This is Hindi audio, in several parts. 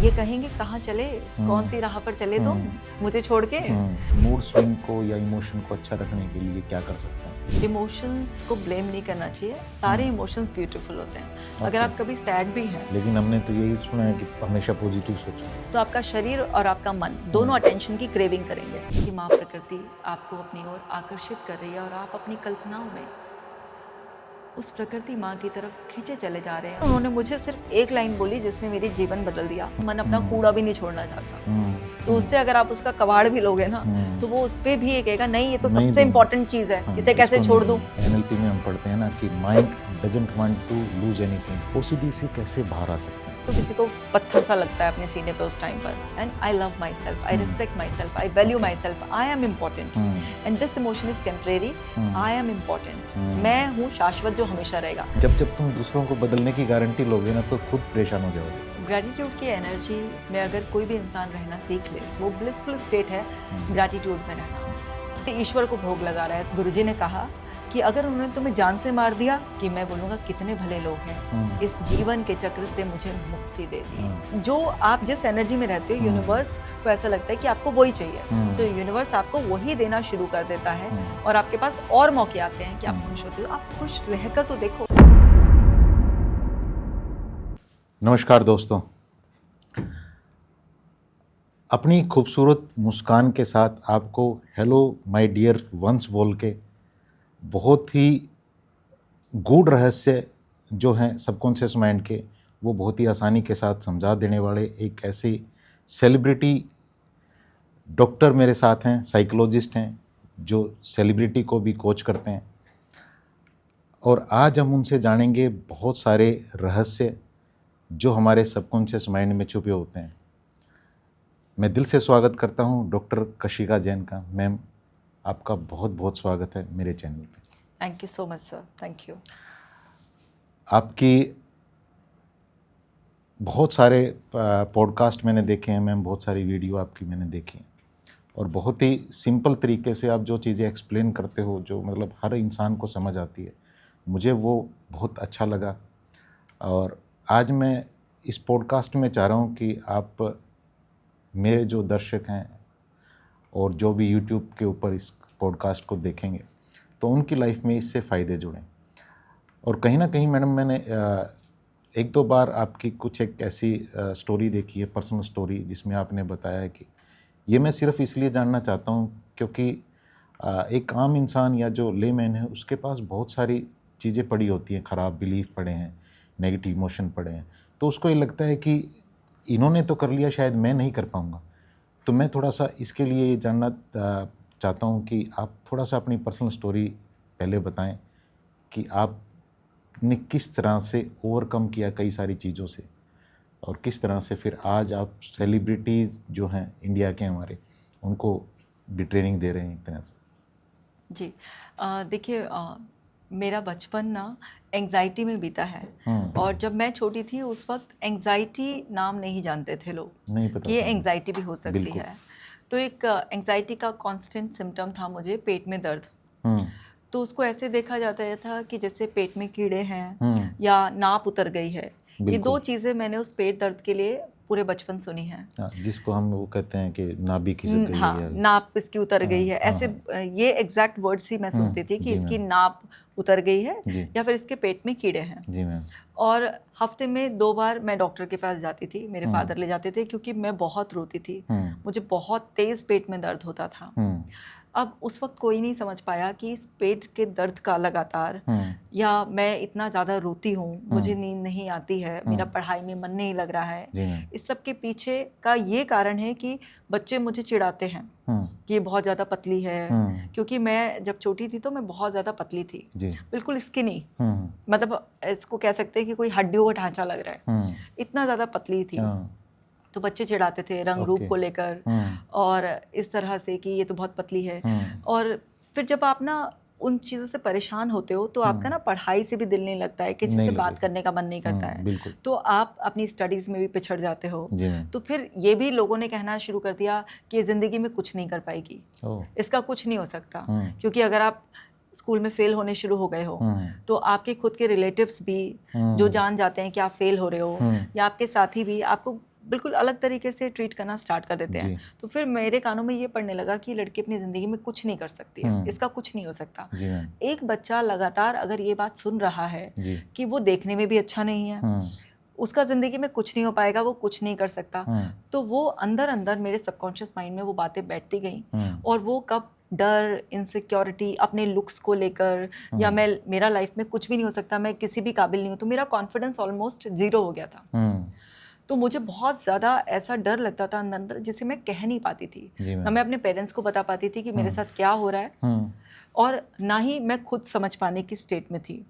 ये कहेंगे कहाँ चले, कौन सी राह पर चले तुम मुझे छोड़ के। मूड स्विंग को या इमोशन को अच्छा रखने के लिए क्या कर सकते हैं? इमोशंस को ब्लेम नहीं करना चाहिए, सारे इमोशंस ब्यूटीफुल होते हैं। अगर आप कभी सैड भी हैं लेकिन हमने तो यही सुना है कि हमेशा पॉजिटिव सोचो। तो आपका शरीर और आपका मन दोनों अटेंशन की क्रेविंग करेंगे कि माँ प्रकृति आपको अपनी ओर आकर्षित कर रही है और आप अपनी कल्पनाओं में उस प्रकृति माँ की तरफ खींचे चले जा रहे हैं। उन्होंने मुझे सिर्फ एक लाइन बोली जिसने मेरी जीवन बदल दिया, मन अपना कूड़ा भी नहीं छोड़ना चाहता। तो उससे अगर आप उसका कबाड़ भी लोगे ना तो वो उस पे भी ये कहेगा नहीं ये तो सबसे इम्पोर्टेंट चीज है, इसे कैसे छोड़ दूं। एनएलपी में हम पढ़ते हैं ना कि mind doesn't want to lose anything. OCD से कैसे बाहर आ सकते हैं? तो किसी को पत्थर सा लगता है अपने सीने पे उस टाइम पर। And I love my self, I respect my self, I value my self, I am important and this emotion is temporary. I am important, मैं हूँ शाश्वत जो हमेशा रहेगा। जब तुम दूसरों को बदलने की गारंटी लोगे ना तो खुद परेशान हो जाओगे। ग्रैटिट्यूड की एनर्जी में अगर कोई भी इंसान रहना सीख ले, वो ब्लिसफुल स्टेट है ग्रैटिट्यूड में रहना। ईश्वर को भोग लगा रहा है। गुरुजी ने कहा कि अगर उन्होंने तुम्हें जान से मार दिया कि मैं बोलूँगा कितने भले लोग हैं, इस जीवन के चक्र से मुझे मुक्ति दे दी। जो आप जिस एनर्जी में रहते हो, यूनिवर्स को ऐसा लगता है कि आपको वही चाहिए, तो यूनिवर्स आपको वही देना शुरू कर देता है और आपके पास और मौके आते हैं कि आप खुश होते हो। आप खुश रहकर तो देखो। नमस्कार दोस्तों, अपनी खूबसूरत मुस्कान के साथ आपको हेलो माय डियर वंस बोल के बहुत ही गूढ़ रहस्य जो हैं सबकॉन्शियस माइंड के, वो बहुत ही आसानी के साथ समझा देने वाले एक ऐसे सेलिब्रिटी डॉक्टर मेरे साथ हैं, साइकोलॉजिस्ट हैं, जो सेलिब्रिटी को भी कोच करते हैं। और आज हम उनसे जानेंगे बहुत सारे रहस्य जो हमारे सबकॉन्शियस माइंड में छुपे होते हैं। मैं दिल से स्वागत करता हूं डॉक्टर कशिका जैन का। मैम, आपका बहुत बहुत स्वागत है मेरे चैनल पे। Thank you so much sir, thank you. आपकी बहुत सारे पॉडकास्ट मैंने देखे हैं मैम, बहुत सारी वीडियो आपकी मैंने देखी हैं और बहुत ही सिंपल तरीके से आप जो चीज़ें एक्सप्लेन करते हो, जो मतलब हर इंसान को समझ आती है, मुझे वो बहुत अच्छा लगा। और आज मैं इस पॉडकास्ट में चाह रहा हूँ कि आप मेरे जो दर्शक हैं और जो भी यूट्यूब के ऊपर इस पॉडकास्ट को देखेंगे तो उनकी लाइफ में इससे फ़ायदे जुड़ें। और कहीं ना कहीं मैडम, मैंने एक दो बार आपकी कुछ एक ऐसी स्टोरी देखी है, पर्सनल स्टोरी, जिसमें आपने बताया है कि ये मैं सिर्फ इसलिए जानना चाहता हूँ क्योंकि एक आम इंसान या जो लेमैन है उसके पास बहुत सारी चीज़ें पड़ी होती हैं, ख़राब बिलीफ पड़े हैं, नेगेटिव इमोशन पड़े हैं, तो उसको ये लगता है कि इन्होंने तो कर लिया, शायद मैं नहीं कर पाऊँगा। तो मैं थोड़ा सा इसके लिए ये जानना चाहता हूँ कि आप थोड़ा सा अपनी पर्सनल स्टोरी पहले बताएं कि आपने किस तरह से ओवरकम किया कई सारी चीज़ों से और किस तरह से फिर आज आप सेलिब्रिटी जो हैं इंडिया के हमारे, उनको भी ट्रेनिंग दे रहे हैं एक तरह से। जी, देखिए, मेरा बचपन ना एंग्जाइटी में बीता है। और जब मैं छोटी थी उस वक्त एंग्जाइटी नाम नहीं जानते थे लोग, नहीं पता कि ये था। एंग्जाइटी भी हो सकती है। तो एक एंग्जाइटी का कांस्टेंट सिम्टम था मुझे पेट में दर्द। तो उसको ऐसे देखा जाता था कि जैसे पेट में कीड़े हैं या नाप उतर गई है। ये दो चीज़ें मैंने उस पेट दर्द के लिए पूरे बचपन सुनी है। जिसको हम वो कहते हैं कि नाभि खिसक गई है। हाँ, नाप इसकी उतर गई है, ऐसे ये एग्जैक्ट वर्ड्स ही मैं सुनती थी कि इसकी नाप उतर गई है या फिर इसके पेट में कीड़े हैं। जी मैम। और हफ्ते में 2 बार मैं डॉक्टर के पास जाती थी, मेरे फादर ले जाते थे क्योंकि मैं बहुत रोती थी, मुझे बहुत तेज पेट में दर्द होता था। अब उस वक्त कोई नहीं समझ पाया कि इस पेट के दर्द का लगातार, या मैं इतना ज़्यादा रोती हूँ, मुझे नींद नहीं आती है, मेरा पढ़ाई में मन नहीं लग रहा है, इस सब के पीछे का ये कारण है कि बच्चे मुझे चिढ़ाते हैं कि ये बहुत ज़्यादा पतली है। क्योंकि मैं जब छोटी थी तो मैं बहुत ज़्यादा पतली थी, बिल्कुल स्किनी, मतलब इसको कह सकते हैं कि कोई हड्डियों का ढांचा लग रहा है, इतना ज़्यादा पतली थी। तो बच्चे चिढ़ाते थे रंग रूप को लेकर और इस तरह से कि ये तो बहुत पतली है। और फिर जब आप ना उन चीज़ों से परेशान होते हो तो आपका ना पढ़ाई से भी दिल नहीं लगता है, किसी से बात करने का मन नहीं करता है, तो आप अपनी स्टडीज़ में भी पिछड़ जाते हो। तो फिर ये भी लोगों ने कहना शुरू कर दिया कि ये ज़िंदगी में कुछ नहीं कर पाएगी, इसका कुछ नहीं हो सकता। क्योंकि अगर आप स्कूल में फेल होने शुरू हो गए हो तो आपके खुद के रिलेटिव्स भी जो जान जाते हैं कि आप फेल हो रहे हो, या आपके साथी भी आपको बिल्कुल अलग तरीके से ट्रीट करना स्टार्ट कर देते हैं। तो फिर मेरे कानों में ये पड़ने लगा कि लड़की अपनी ज़िंदगी में कुछ नहीं कर सकती है, इसका कुछ नहीं हो सकता। एक बच्चा लगातार अगर ये बात सुन रहा है कि वो देखने में भी अच्छा नहीं है, उसका ज़िंदगी में कुछ नहीं हो पाएगा, वो कुछ नहीं कर सकता, तो वो अंदर अंदर मेरे सबकॉन्शियस माइंड में वो बातें बैठती गई। और वो कब डर, इनसिक्योरिटी, अपने लुक्स को लेकर, या मेरा लाइफ में कुछ भी नहीं हो सकता, मैं किसी भी काबिल नहीं हूँ, तो मेरा कॉन्फिडेंस ऑलमोस्ट 0 हो गया था। तो मुझे बहुत ज़्यादा ऐसा डर लगता था अंदर अंदर, जिसे मैं कह नहीं पाती थी, ना मैं अपने पेरेंट्स को बता पाती थी कि मेरे साथ क्या हो रहा है, और ना ही मैं खुद समझ पाने की स्टेट में थी।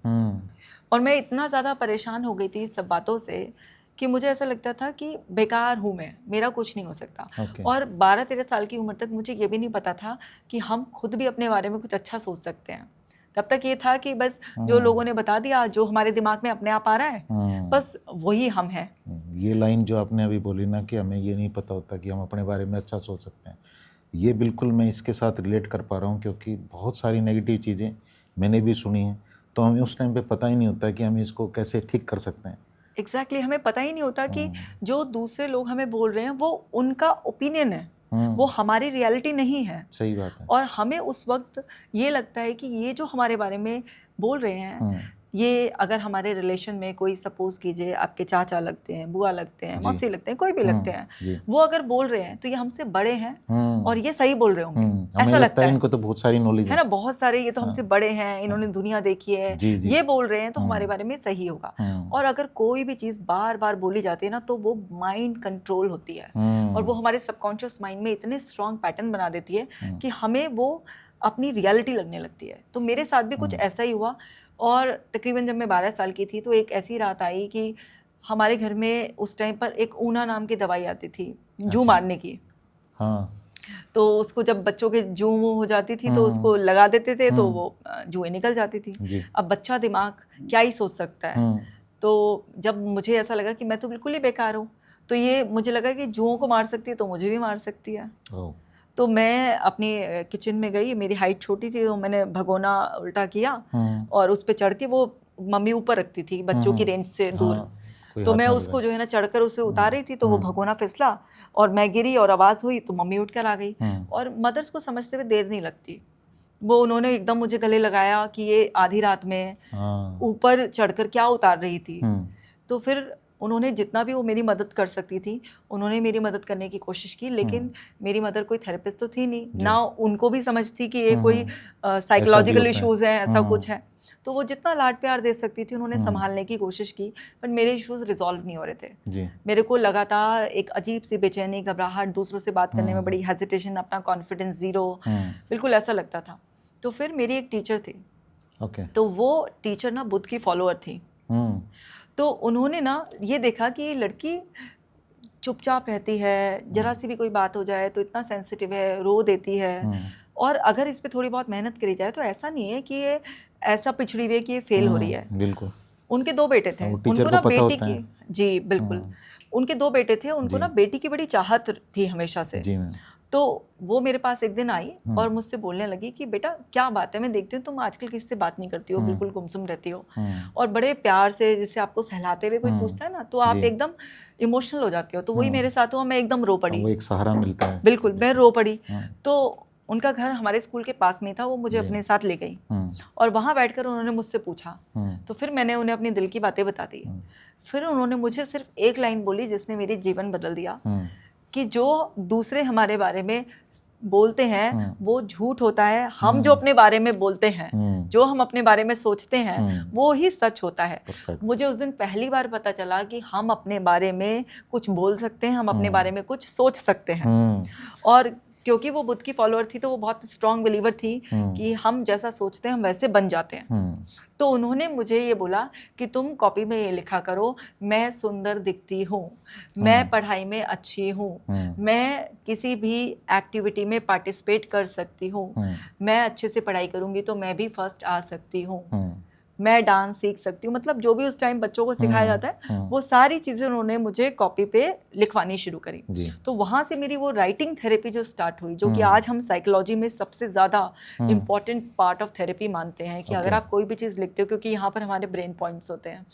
और मैं इतना ज़्यादा परेशान हो गई थी सब बातों से कि मुझे ऐसा लगता था कि बेकार हूँ मैं, मेरा कुछ नहीं हो सकता। और 12-13 साल की उम्र तक मुझे ये भी नहीं पता था कि हम खुद भी अपने बारे में कुछ अच्छा सोच सकते हैं। तब तक ये था कि बस जो लोगों ने बता दिया, जो हमारे दिमाग में अपने आप आ रहा है, बस वही हम हैं। ये लाइन जो आपने अभी बोली ना कि हमें ये नहीं पता होता कि हम अपने बारे में अच्छा सोच सकते हैं, ये बिल्कुल मैं इसके साथ रिलेट कर पा रहा हूँ, क्योंकि बहुत सारी नेगेटिव चीज़ें मैंने भी सुनी हैं, तो हमें उस टाइम पे पता ही नहीं होता कि हम इसको कैसे ठीक कर सकते हैं। एग्जैक्टली हमें पता ही नहीं होता कि जो दूसरे लोग हमें बोल रहे हैं वो उनका ओपिनियन है, वो हमारी रियलिटी नहीं है। सही बात है। और हमें उस वक्त ये लगता है कि ये जो हमारे बारे में बोल रहे हैं, ये अगर हमारे रिलेशन में कोई, सपोज कीजिए आपके चाचा लगते हैं, बुआ लगते हैं, मौसी लगते हैं, कोई भी लगते हैं, वो अगर बोल रहे हैं तो ये हमसे बड़े हैं और ये सही बोल रहे होंगे, ऐसा लगता है। इनको तो बहुत सारी नॉलेज है ना, बहुत सारे, ये तो हमसे बड़े हैं, इन्होंने दुनिया देखी है, ये बोल रहे हैं तो हमारे बारे में सही होगा। और अगर कोई भी चीज़ बार बार बोली जाती है ना, तो वो माइंड कंट्रोल होती है, और वो हमारे सबकॉन्शियस माइंड में इतने स्ट्रॉन्ग पैटर्न बना देती है कि हमें वो अपनी रियलिटी लगने लगती है। तो मेरे साथ भी कुछ ऐसा ही हुआ। और तकरीबन जब मैं 12 साल की थी तो एक ऐसी रात आई कि हमारे घर में उस टाइम पर एक ऊना नाम की दवाई आती थी, जू मारने की। तो उसको जब बच्चों के जू हो जाती थी तो उसको लगा देते थे, तो वो जुएं निकल जाती थी। अब बच्चा दिमाग क्या ही सोच सकता है। तो जब मुझे ऐसा लगा कि मैं तो बिल्कुल ही बेकार हूँ, तो ये मुझे लगा कि जुओं को मार सकती है तो मुझे भी मार सकती है। तो मैं अपनी किचन में गई, मेरी हाइट छोटी थी, तो मैंने भगोना उल्टा किया और उस पर चढ़ के, वो मम्मी ऊपर रखती थी बच्चों की रेंज से दूर, तो मैं उसको जो है ना चढ़कर उसे उतार रही थी, तो वो भगोना फिसला और मैं गिरी और आवाज़ हुई तो मम्मी उठ कर आ गई। और मदर्स को समझते हुए देर नहीं लगती, वो उन्होंने एकदम मुझे गले लगाया कि ये आधी रात में ऊपर चढ़कर क्या उतार रही थी। तो फिर उन्होंने जितना भी वो मेरी मदद कर सकती थी, उन्होंने मेरी मदद करने की कोशिश की, लेकिन मेरी मदर कोई थेरेपिस्ट तो थी नहीं, ना उनको भी समझ थी कि ये कोई साइकोलॉजिकल इश्यूज़ हैं, ऐसा कुछ है। तो वो जितना लाड प्यार दे सकती थी उन्होंने संभालने की कोशिश की, पर मेरे इश्यूज़ रिजॉल्व नहीं हो रहे थे। मेरे को लगातार एक अजीब सी बेचैनी, घबराहट, दूसरों से बात करने में बड़ी हेजिटेशन, अपना कॉन्फिडेंस 0, बिल्कुल ऐसा लगता था। तो फिर मेरी एक टीचर थी, तो वो टीचर ना बुद्ध की फॉलोअर थी। तो उन्होंने ना ये देखा कि ये लड़की चुपचाप रहती है, जरा सी भी कोई बात हो जाए तो इतना सेंसिटिव है, रो देती है, और अगर इस पे थोड़ी बहुत मेहनत करी जाए तो ऐसा नहीं है कि ये ऐसा पिछड़ी हुई है कि ये फेल हो रही है। बिल्कुल। उनके 2 बेटे थे, उनको ना बेटी की, जी बिल्कुल, उनके 2 बेटे थे, उनको ना बेटी की बड़ी चाहत थी हमेशा से। तो वो मेरे पास एक दिन आई और मुझसे बोलने लगी कि बेटा क्या बात है, मैं देखती हूँ तुम आजकल किसी से बात नहीं करती हो, बिल्कुल गुमसुम रहती हो, और बड़े प्यार से जिससे आपको सहलाते हुए कोई पूछता है ना तो आप एकदम इमोशनल हो जाते हो। तो वही मेरे साथ हुआ, मैं एकदम रो पड़ी, वो एक सहारा मिलता है। बिल्कुल, मैं रो पड़ी। तो उनका घर हमारे स्कूल के पास में था, वो मुझे अपने साथ ले गई और वहाँ बैठकर उन्होंने मुझसे पूछा, तो फिर मैंने उन्हें अपने दिल की बातें बता दी। फिर उन्होंने मुझे सिर्फ एक लाइन बोली जिसने मेरी जीवन बदल दिया, कि जो दूसरे हमारे बारे में बोलते हैं वो झूठ होता है, हम जो अपने बारे में बोलते हैं, जो हम अपने बारे में सोचते हैं, वो ही सच होता है। मुझे उस दिन पहली बार पता चला कि हम अपने बारे में कुछ बोल सकते हैं, हम अपने बारे में कुछ सोच सकते हैं। और क्योंकि वो बुद्ध की फॉलोअर थी तो वो बहुत स्ट्रॉन्ग बिलीवर थी कि हम जैसा सोचते हैं हम वैसे बन जाते हैं। तो उन्होंने मुझे ये बोला कि तुम कॉपी में ये लिखा करो, मैं सुंदर दिखती हूँ, मैं पढ़ाई में अच्छी हूँ, मैं किसी भी एक्टिविटी में पार्टिसिपेट कर सकती हूँ, मैं अच्छे से पढ़ाई करूँगी तो मैं भी फर्स्ट आ सकती हूँ, मैं डांस सीख सकती हूँ। मतलब जो भी उस टाइम बच्चों को सिखाया जाता है वो सारी चीज़ें उन्होंने मुझे कॉपी पे लिखवानी शुरू करी। तो वहाँ से मेरी वो राइटिंग थेरेपी जो स्टार्ट हुई, जो कि आज हम साइकोलॉजी में सबसे ज़्यादा इम्पॉर्टेंट पार्ट ऑफ थेरेपी मानते हैं कि अगर आप कोई भी चीज़ लिखते हो, क्योंकि यहाँ पर हमारे ब्रेन पॉइंट्स होते हैं,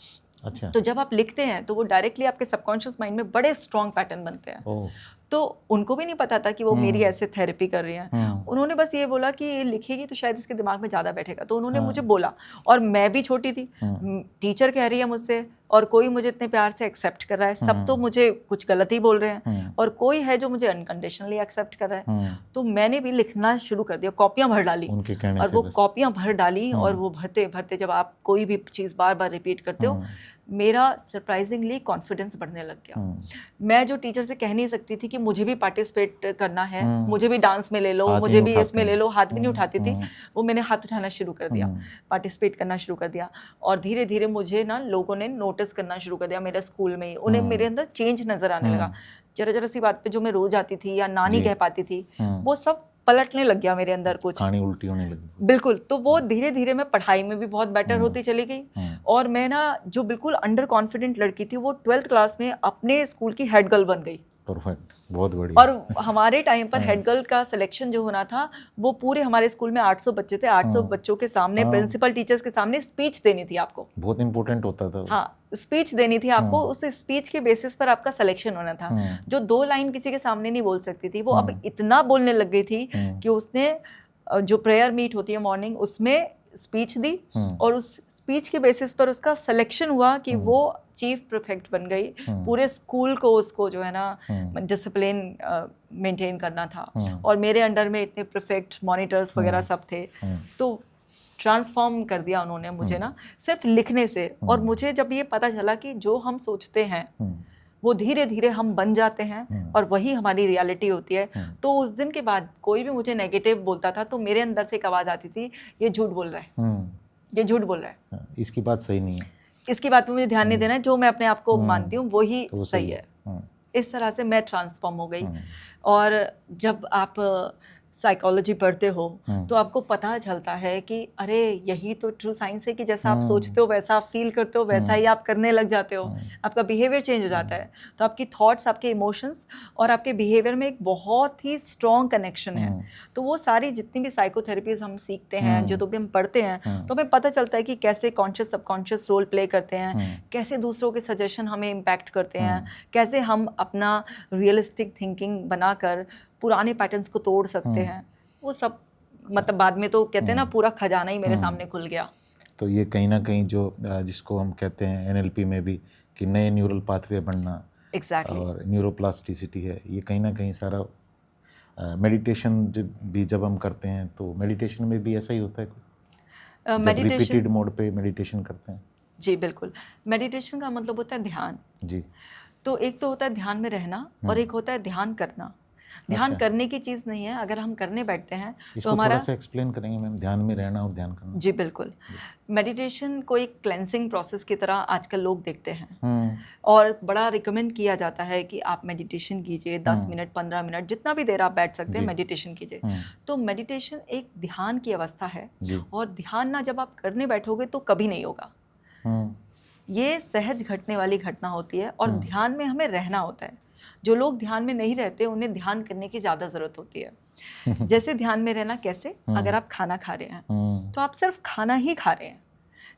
अच्छा। तो जब आप लिखते हैं तो वो डायरेक्टली आपके सबकॉन्शियस माइंड में बड़े स्ट्रॉन्ग पैटर्न बनते हैं। ओह। तो उनको भी नहीं पता था कि वो मेरी ऐसे थेरेपी कर रही हैं। उन्होंने बस ये बोला कि ये लिखेगी तो शायद इसके दिमाग में ज़्यादा बैठेगा, तो उन्होंने मुझे बोला। और मैं भी छोटी थी, टीचर कह रही है मुझसे, और कोई मुझे इतने प्यार से एक्सेप्ट कर रहा है, सब तो मुझे कुछ गलत ही बोल रहे हैं, और कोई है जो मुझे अनकंडीशनली एक्सेप्ट कर रहा है। तो मैंने भी लिखना शुरू कर दिया, कॉपियाँ भर डाली, और वो कॉपियाँ भर डाली, और वो भरते भरते जब आप कोई भी चीज़ बार बार रिपीट करते हो, मेरा सरप्राइजिंगली कॉन्फिडेंस बढ़ने लग गया। मैं जो टीचर से कह नहीं सकती थी कि मुझे भी पार्टिसिपेट करना है, मुझे भी डांस में ले लो, मुझे भी इसमें ले लो, हाथ भी नहीं उठाती थी, वो मैंने हाथ उठाना शुरू कर दिया, पार्टिसिपेट करना शुरू कर दिया। और धीरे धीरे मुझे ना लोगों ने नोटिस करना शुरू कर दिया मेरे स्कूल में ही, उन्हें मेरे अंदर चेंज नजर आने लगा। जरा जरा सी बात पे जो मैं रोज आती थी या नानी कह पाती थी, वो सब पलटने लग गया मेरे अंदर, कुछ कहानी उल्टी होने लगी। बिल्कुल। तो वो धीरे धीरे मैं पढ़ाई में भी बहुत बेटर होती चली गई, और मैं ना जो बिल्कुल अंडर कॉन्फिडेंट लड़की थी, वो 12th क्लास में अपने स्कूल की हेड गर्ल बन गई। परफेक्ट, बहुत बढ़िया। और हमारे टाइम पर हेड गर्ल का सिलेक्शन जो होना था, वो पूरे हमारे स्कूल में 800 बच्चे थे, 800 बच्चों के सामने, प्रिंसिपल टीचर्स के सामने स्पीच देनी थी आपको। बहुत इंपॉर्टेंट होता था। हाँ, स्पीच देनी थी आपको, उस स्पीच के बेसिस पर आपका सिलेक्शन होना था। जो 2 लाइन किसी के सामने नहीं बोल सकती थी, वो अब इतना बोलने लग गई थी कि उसने जो प्रेयर मीट होती है मॉर्निंग, उसमें स्पीच दी, और उस स्पीच के बेसिस पर उसका सिलेक्शन हुआ कि वो चीफ प्रीफेक्ट बन गई। पूरे स्कूल को उसको जो है ना डिसिप्लिन मेंटेन करना था, और मेरे अंडर में इतने प्रीफेक्ट, मॉनिटर्स वगैरह सब थे। तो ट्रांसफॉर्म कर दिया उन्होंने मुझे ना, सिर्फ लिखने से। और मुझे जब ये पता चला कि जो हम सोचते हैं वो धीरे धीरे हम बन जाते हैं, और वही हमारी रियलिटी होती है, तो उस दिन के बाद कोई भी मुझे नेगेटिव बोलता था तो मेरे अंदर से एक आवाज़ आती थी, ये झूठ बोल रहा है, ये झूठ बोल रहा है, इसकी बात सही नहीं है, इसकी बात पे मुझे ध्यान नहीं देना है, जो मैं अपने आप को मानती हूँ वही सही है। इस तरह से मैं ट्रांसफॉर्म हो गई। और जब आप साइकोलॉजी पढ़ते हो तो आपको पता चलता है कि अरे यही तो ट्रू साइंस है कि जैसा आप सोचते हो, वैसा आप फील करते हो, वैसा ही आप करने लग जाते हो, आपका बिहेवियर चेंज हो जाता है। तो आपकी थॉट्स, आपके इमोशंस और आपके बिहेवियर में एक बहुत ही स्ट्रॉन्ग कनेक्शन है। तो वो सारी जितनी भी साइकोथेरेपीज हम सीखते हैं, जो तो भी हम पढ़ते हैं, तो हमें पता चलता है कि कैसे कॉन्शियस सबकॉन्शियस रोल प्ले करते हैं, कैसे दूसरों के सजेशन हमें इम्पैक्ट करते हैं, कैसे हम अपना रियलिस्टिक थिंकिंग बनाकर पुराने पैटर्न्स को तोड़ सकते हैं। वो सब मतलब बाद में तो कहते हैं ना, पूरा खजाना ही मेरे सामने खुल गया। तो ये कहीं ना कहीं जो जिसको हम कहते हैं एनएलपी में भी कि नए न्यूरल पाथवे बनना, और न्यूरोप्लास्टिसिटी है, ये कहीं ना कहीं सारा मेडिटेशन जब हम करते हैं, तो मेडिटेशन में भी ऐसा ही होता है जब रिपीटेड मोड पे मेडिटेशन करते हैं। जी बिल्कुल। मेडिटेशन का मतलब होता है ध्यान जी। तो एक तो होता है ध्यान में रहना, और एक होता है ध्यान करना। ध्यान करने की चीज़ नहीं है, अगर हम करने बैठते हैं तो हमारा, थोड़ा सा एक्सप्लेन करेंगे मैम, ध्यान में रहना और ध्यान करना। जी बिल्कुल। मेडिटेशन को एक क्लेंसिंग प्रोसेस की तरह आजकल लोग देखते हैं, और बड़ा रिकमेंड किया जाता है कि आप मेडिटेशन कीजिए, 10 मिनट 15 मिनट जितना भी देर आप बैठ सकते हैं मेडिटेशन कीजिए। तो मेडिटेशन एक ध्यान की अवस्था है, और ध्यान ना जब आप करने बैठोगे तो कभी नहीं होगा, ये सहज घटने वाली घटना होती है, और ध्यान में हमें रहना होता है। जो लोग ध्यान में नहीं रहते उन्हें ध्यान करने की ज़्यादा ज़रूरत होती है। जैसे ध्यान में रहना कैसे, अगर आप खाना खा रहे हैं तो आप सिर्फ खाना ही खा रहे हैं,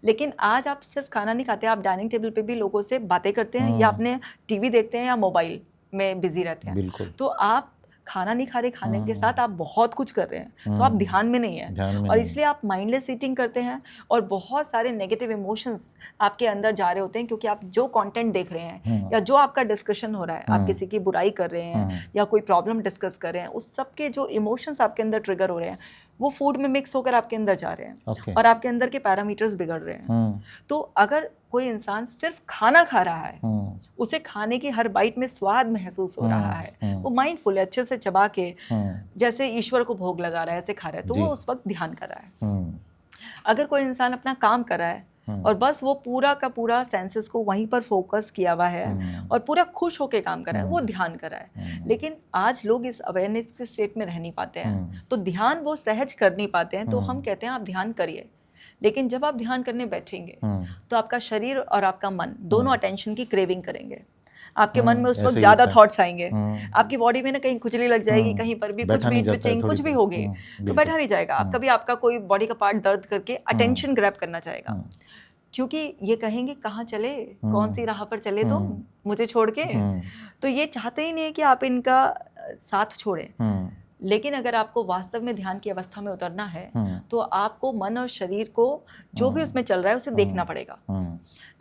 लेकिन आज आप सिर्फ खाना नहीं खाते, आप डाइनिंग टेबल पे भी लोगों से बातें करते हैं, या अपने टीवी देखते हैं, या मोबाइल में बिजी रहते हैं। तो आप खाना नहीं खा रहे, खाने के साथ आप बहुत कुछ कर रहे हैं, तो आप ध्यान में नहीं है, और इसलिए आप माइंडलेस ईटिंग करते हैं, और बहुत सारे नेगेटिव इमोशंस आपके अंदर जा रहे होते हैं, क्योंकि आप जो कंटेंट देख रहे हैं, या जो आपका डिस्कशन हो रहा है, आप किसी की बुराई कर रहे हैं, या कोई प्रॉब्लम डिस्कस कर रहे हैं, उस सब के जो इमोशंस आपके अंदर ट्रिगर हो रहे हैं, वो फूड में मिक्स होकर आपके अंदर जा रहे हैं, और आपके अंदर के पैरामीटर्स बिगड़ रहे हैं। तो अगर कोई इंसान सिर्फ खाना खा रहा है, उसे खाने की हर बाइट में स्वाद महसूस हो रहा है, वो माइंडफुल है, अच्छे से चबा के जैसे ईश्वर को भोग लगा रहा है, ऐसे खा रहा है, तो वो उस वक्त ध्यान कर रहा है। अगर कोई इंसान अपना काम कर रहा है और बस वो पूरा का पूरा सेंसेस को वहीं पर फोकस किया हुआ है और पूरा खुश होके काम कर रहा है, वो ध्यान कर रहा है। लेकिन आज लोग इस अवेयरनेस के स्टेट में रह नहीं पाते हैं, तो ध्यान वो सहज कर नहीं पाते हैं। तो हम कहते हैं आप ध्यान करिए, लेकिन जब आप ध्यान करने बैठेंगे तो आपका शरीर और आपका मन दोनों अटेंशन की क्रेविंग करेंगे। आपके मन में उस वक्त ज्यादा थॉट्स आएंगे, आपकी बॉडी में ना कहीं खुजली लग जाएगी, कहीं पर भी कुछ भी ट्विचिंग कुछ भी होगी तो बैठा नहीं जाएगा। कभी आपका कोई बॉडी का पार्ट दर्द करके अटेंशन ग्रैब करना चाहेगा। क्योंकि ये कहेंगे कहाँ चले, कौन सी राह पर चले तुम मुझे छोड़ के। तो ये चाहते ही नहीं कि आप इनका साथ छोड़ें। लेकिन अगर आपको वास्तव में ध्यान की अवस्था में उतरना है तो आपको मन और शरीर को जो भी उसमें चल रहा है उसे देखना पड़ेगा।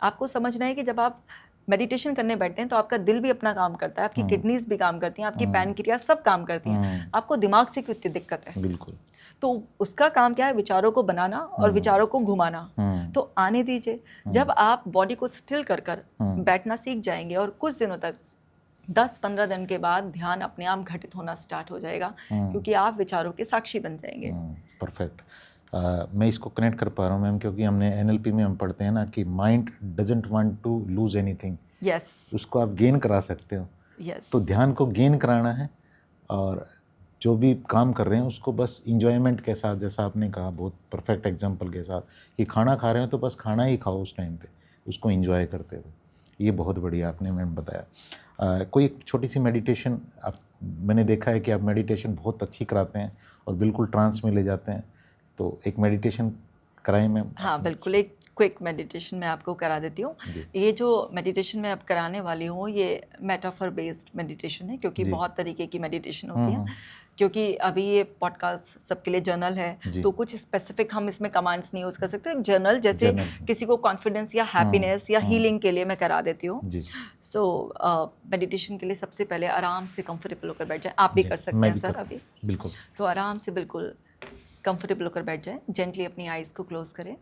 आपको समझना है कि जब आप मेडिटेशन करने बैठते हैं तो आपका दिल भी अपना काम करता है, आपकी किडनीज भी काम करती हैं, आपकी पैनक्रियाज सब काम करती हैं। आपको दिमाग से क्यों इतनी दिक्कत है? बिल्कुल। तो उसका काम क्या है? विचारों को बनाना और विचारों को घुमाना। तो आने दीजिए। जब आप बॉडी को स्टिल कर कर बैठना सीख जाएंगे और कुछ दिनों तक 10-15 दिन के बाद ध्यान अपने आप घटित होना स्टार्ट हो जाएगा, क्योंकि आप विचारों के साक्षी बन जाएंगे। परफेक्ट। मैं इसको कनेक्ट कर पा रहा हूँ मैम, क्योंकि हमने NLP में हम पढ़ते हैं ना कि mind doesn't want to lose anything. Yes, उसको आप गेन करा सकते हो। यस। तो ध्यान को गेन कराना है और जो भी काम कर रहे हैं उसको बस इंजॉयमेंट के साथ, जैसा आपने कहा बहुत परफेक्ट एग्जांपल के साथ, कि खाना खा रहे हो तो बस खाना ही खाओ उस टाइम पे, उसको एंजॉय करते हुए। ये बहुत बढ़िया आपने मैम बताया। कोई एक छोटी सी मेडिटेशन आप, मैंने देखा है कि आप मेडिटेशन बहुत अच्छी कराते हैं और बिल्कुल ट्रांस में ले जाते हैं, तो एक मेडिटेशन कराएं मैम। हाँ बिल्कुल, एक क्विक मेडिटेशन मैं आपको करा देती हूँ। ये जो मेडिटेशन मैं अब कराने वाली हूँ ये मेटाफर बेस्ड मेडिटेशन है, क्योंकि बहुत तरीके की मेडिटेशन होती है। क्योंकि अभी ये पॉडकास्ट सबके लिए जर्नल है तो कुछ स्पेसिफिक हम इसमें कमांड्स नहीं यूज़ कर सकते। जर्नल जैसे किसी को कॉन्फिडेंस या हैप्पीनेस या हीलिंग के लिए मैं करा देती हूँ। सो मेडिटेशन के लिए सबसे पहले आराम से कंफर्टेबल होकर बैठ जाए। आप भी कर सकते हैं सर अभी। बिल्कुल। तो आराम से बिल्कुल कंफर्टेबल होकर बैठ जाए। जेंटली अपनी आइज़ को क्लोज करें।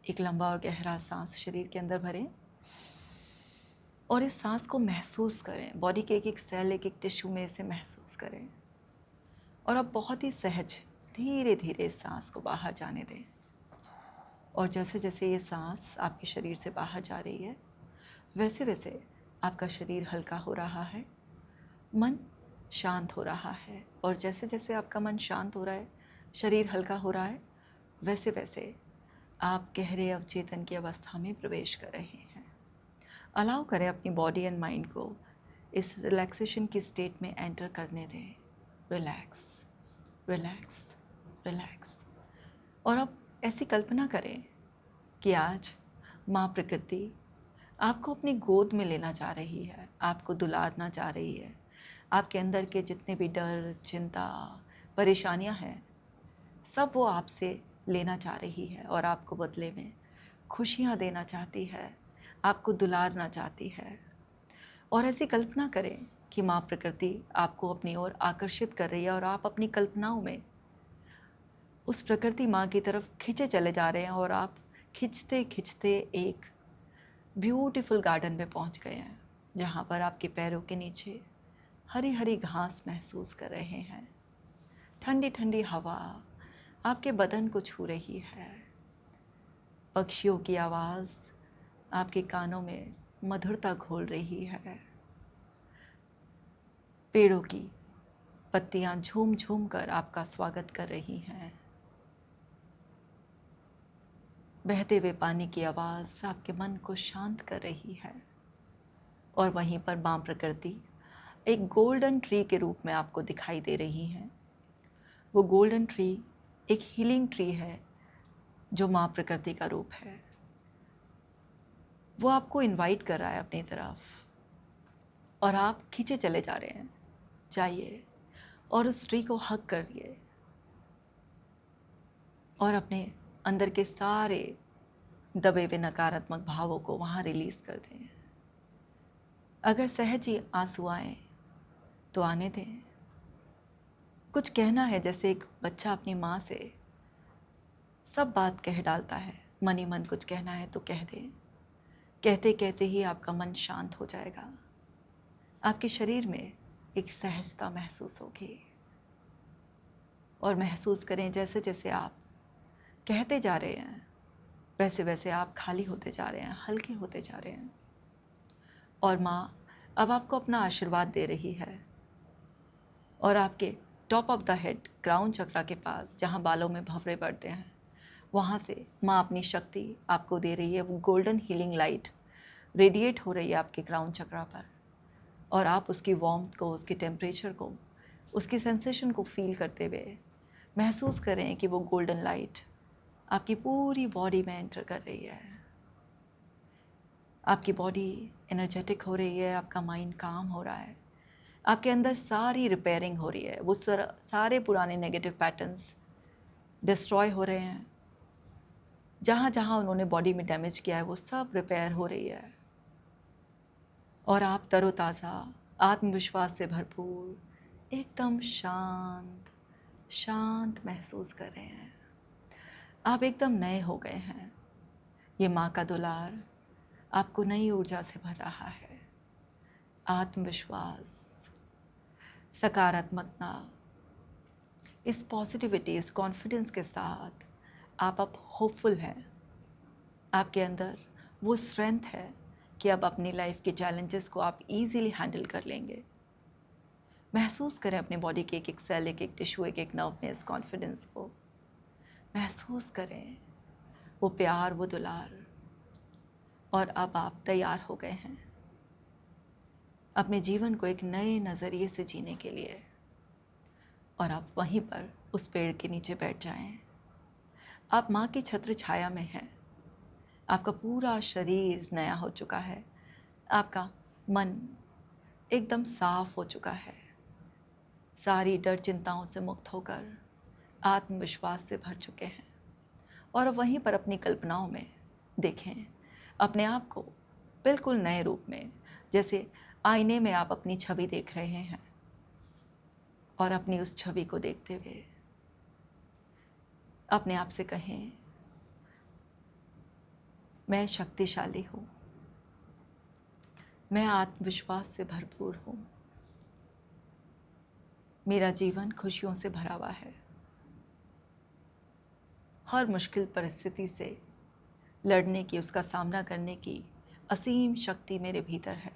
एक लंबा और गहरा सांस शरीर के अंदर भरें और इस सांस को महसूस करें। बॉडी के एक एक सेल, एक एक टिश्यू में इसे महसूस करें और अब बहुत ही सहज धीरे धीरे इस सांस को बाहर जाने दें। और जैसे जैसे ये सांस आपके शरीर से बाहर जा रही है वैसे वैसे आपका शरीर हल्का हो रहा है, मन शांत हो रहा है। और जैसे जैसे आपका मन शांत हो रहा है, शरीर हल्का हो रहा है, वैसे वैसे आप गहरे अवचेतन की अवस्था में प्रवेश कर रहे हैं। अलाउ करें अपनी बॉडी एंड माइंड को इस रिलैक्सेशन की स्टेट में एंटर करने दें। Relax, relax, relax. और अब ऐसी कल्पना करें कि आज माँ प्रकृति आपको अपनी गोद में लेना चाह रही है, आपको दुलारना चाह रही है। आपके अंदर के जितने भी डर, चिंता, परेशानियाँ हैं सब वो आपसे लेना चाह रही है और आपको बदले में खुशियाँ देना चाहती है, आपको दुलारना चाहती है। और ऐसी कल्पना करें कि माँ प्रकृति आपको अपनी ओर आकर्षित कर रही है और आप अपनी कल्पनाओं में उस प्रकृति माँ की तरफ खींचे चले जा रहे हैं और आप खींचते खींचते एक ब्यूटीफुल गार्डन में पहुँच गए हैं, जहाँ पर आपके पैरों के नीचे हरी हरी घास महसूस कर रहे हैं। ठंडी ठंडी हवा आपके बदन को छू रही है। पक्षियों की आवाज़ आपके कानों में मधुरता घोल रही है। पेड़ों की पत्तियां झूम झूम कर आपका स्वागत कर रही हैं। बहते हुए पानी की आवाज़ आपके मन को शांत कर रही है। और वहीं पर माँ प्रकृति एक गोल्डन ट्री के रूप में आपको दिखाई दे रही हैं। वो गोल्डन ट्री एक हीलिंग ट्री है जो माँ प्रकृति का रूप है। वो आपको इनवाइट कर रहा है अपनी तरफ और आप खींचे चले जा रहे हैं। जाइए और उस ट्री को हग करिए और अपने अंदर के सारे दबे हुए नकारात्मक भावों को वहाँ रिलीज़ कर दें। अगर सहज ही आंसू आए तो आने दें। कुछ कहना है, जैसे एक बच्चा अपनी माँ से सब बात कह डालता है, मन ही मन कुछ कहना है तो कह दें। कहते कहते ही आपका मन शांत हो जाएगा। आपके शरीर में एक सहजता महसूस होगी और महसूस करें जैसे जैसे आप कहते जा रहे हैं वैसे वैसे आप खाली होते जा रहे हैं, हल्के होते जा रहे हैं। और माँ अब आपको अपना आशीर्वाद दे रही है और आपके top of the head crown chakra के पास, जहाँ बालों में भंवरे बढ़ते हैं, वहाँ से माँ अपनी शक्ति आपको दे रही है। वो गोल्डन हीलिंग लाइट रेडिएट हो रही है आपके क्राउन चक्रा पर और आप उसकी वार्मथ को, उसकी टेम्परेचर को, उसकी सेंसेशन को फील करते हुए महसूस करें कि वो गोल्डन लाइट आपकी पूरी बॉडी में एंटर कर रही है। आपकी बॉडी एनर्जेटिक हो रही है, आपका माइंड काम हो रहा है, आपके अंदर सारी रिपेयरिंग हो रही है, वो सारे पुराने नेगेटिव पैटर्न्स डिस्ट्रॉय हो रहे हैं। जहाँ जहाँ उन्होंने बॉडी में डैमेज किया है वो सब रिपेयर हो रही है, और आप तरोताज़ा, आत्मविश्वास से भरपूर, एकदम शांत शांत महसूस कर रहे हैं। आप एकदम नए हो गए हैं। ये माँ का दुलार आपको नई ऊर्जा से भर रहा है। आत्मविश्वास, सकारात्मकता, इस पॉजिटिविटी, इस कॉन्फिडेंस के साथ आप अब होपफुल हैं। आपके अंदर वो स्ट्रेंथ है कि अब अपनी लाइफ के चैलेंजेस को आप इजीली हैंडल कर लेंगे। महसूस करें अपने बॉडी के एक एक सेल, एक एक टिश्यू, एक एक नर्व में इस कॉन्फिडेंस को। महसूस करें वो प्यार, वो दुलार। और अब आप तैयार हो गए हैं अपने जीवन को एक नए नज़रिए से जीने के लिए। और आप वहीं पर उस पेड़ के नीचे बैठ जाएं। आप माँ की छत्र छाया में हैं। आपका पूरा शरीर नया हो चुका है। आपका मन एकदम साफ हो चुका है। सारी डर चिंताओं से मुक्त होकर आत्मविश्वास से भर चुके हैं। और अब वहीं पर अपनी कल्पनाओं में देखें अपने आप को बिल्कुल नए रूप में, जैसे आईने में आप अपनी छवि देख रहे हैं। और अपनी उस छवि को देखते हुए अपने आप से कहें, मैं शक्तिशाली हूँ, मैं आत्मविश्वास से भरपूर हूँ, मेरा जीवन खुशियों से भरा हुआ है। हर मुश्किल परिस्थिति से लड़ने की, उसका सामना करने की असीम शक्ति मेरे भीतर है।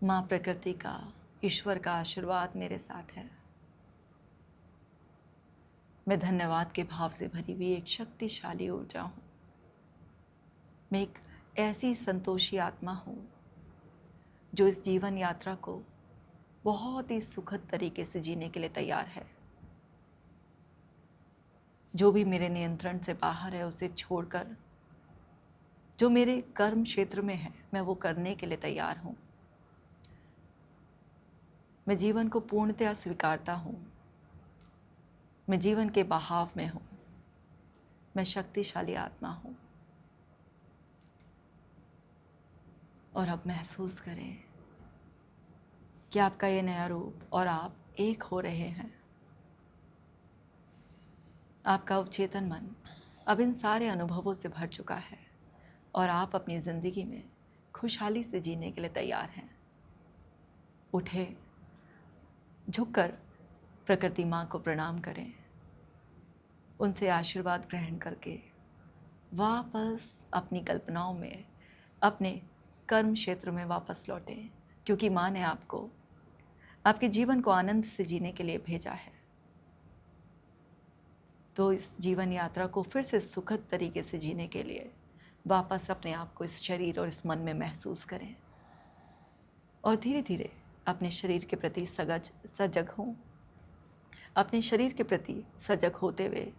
माँ प्रकृति का, ईश्वर का आशीर्वाद मेरे साथ है। मैं धन्यवाद के भाव से भरी हुई एक शक्तिशाली ऊर्जा हूँ। मैं एक ऐसी संतोषी आत्मा हूँ जो इस जीवन यात्रा को बहुत ही सुखद तरीके से जीने के लिए तैयार है। जो भी मेरे नियंत्रण से बाहर है उसे छोड़कर जो मेरे कर्म क्षेत्र में है मैं वो करने के लिए तैयार हूँ। मैं जीवन को पूर्णतया स्वीकारता हूँ। मैं जीवन के बहाव में हूँ। मैं शक्तिशाली आत्मा हूँ। और अब महसूस करें कि आपका ये नया रूप और आप एक हो रहे हैं। आपका अवचेतन मन अब इन सारे अनुभवों से भर चुका है और आप अपनी ज़िंदगी में खुशहाली से जीने के लिए तैयार हैं। उठे, झुककर प्रकृति माँ को प्रणाम करें। उनसे आशीर्वाद ग्रहण करके वापस अपनी कल्पनाओं में, अपने कर्म क्षेत्र में वापस लौटें, क्योंकि माँ ने आपको आपके जीवन को आनंद से जीने के लिए भेजा है। तो इस जीवन यात्रा को फिर से सुखद तरीके से जीने के लिए वापस अपने आप को इस शरीर और इस मन में महसूस करें और धीरे धीरे अपने शरीर के प्रति सजग हों। अपने शरीर के प्रति सजग होते हुए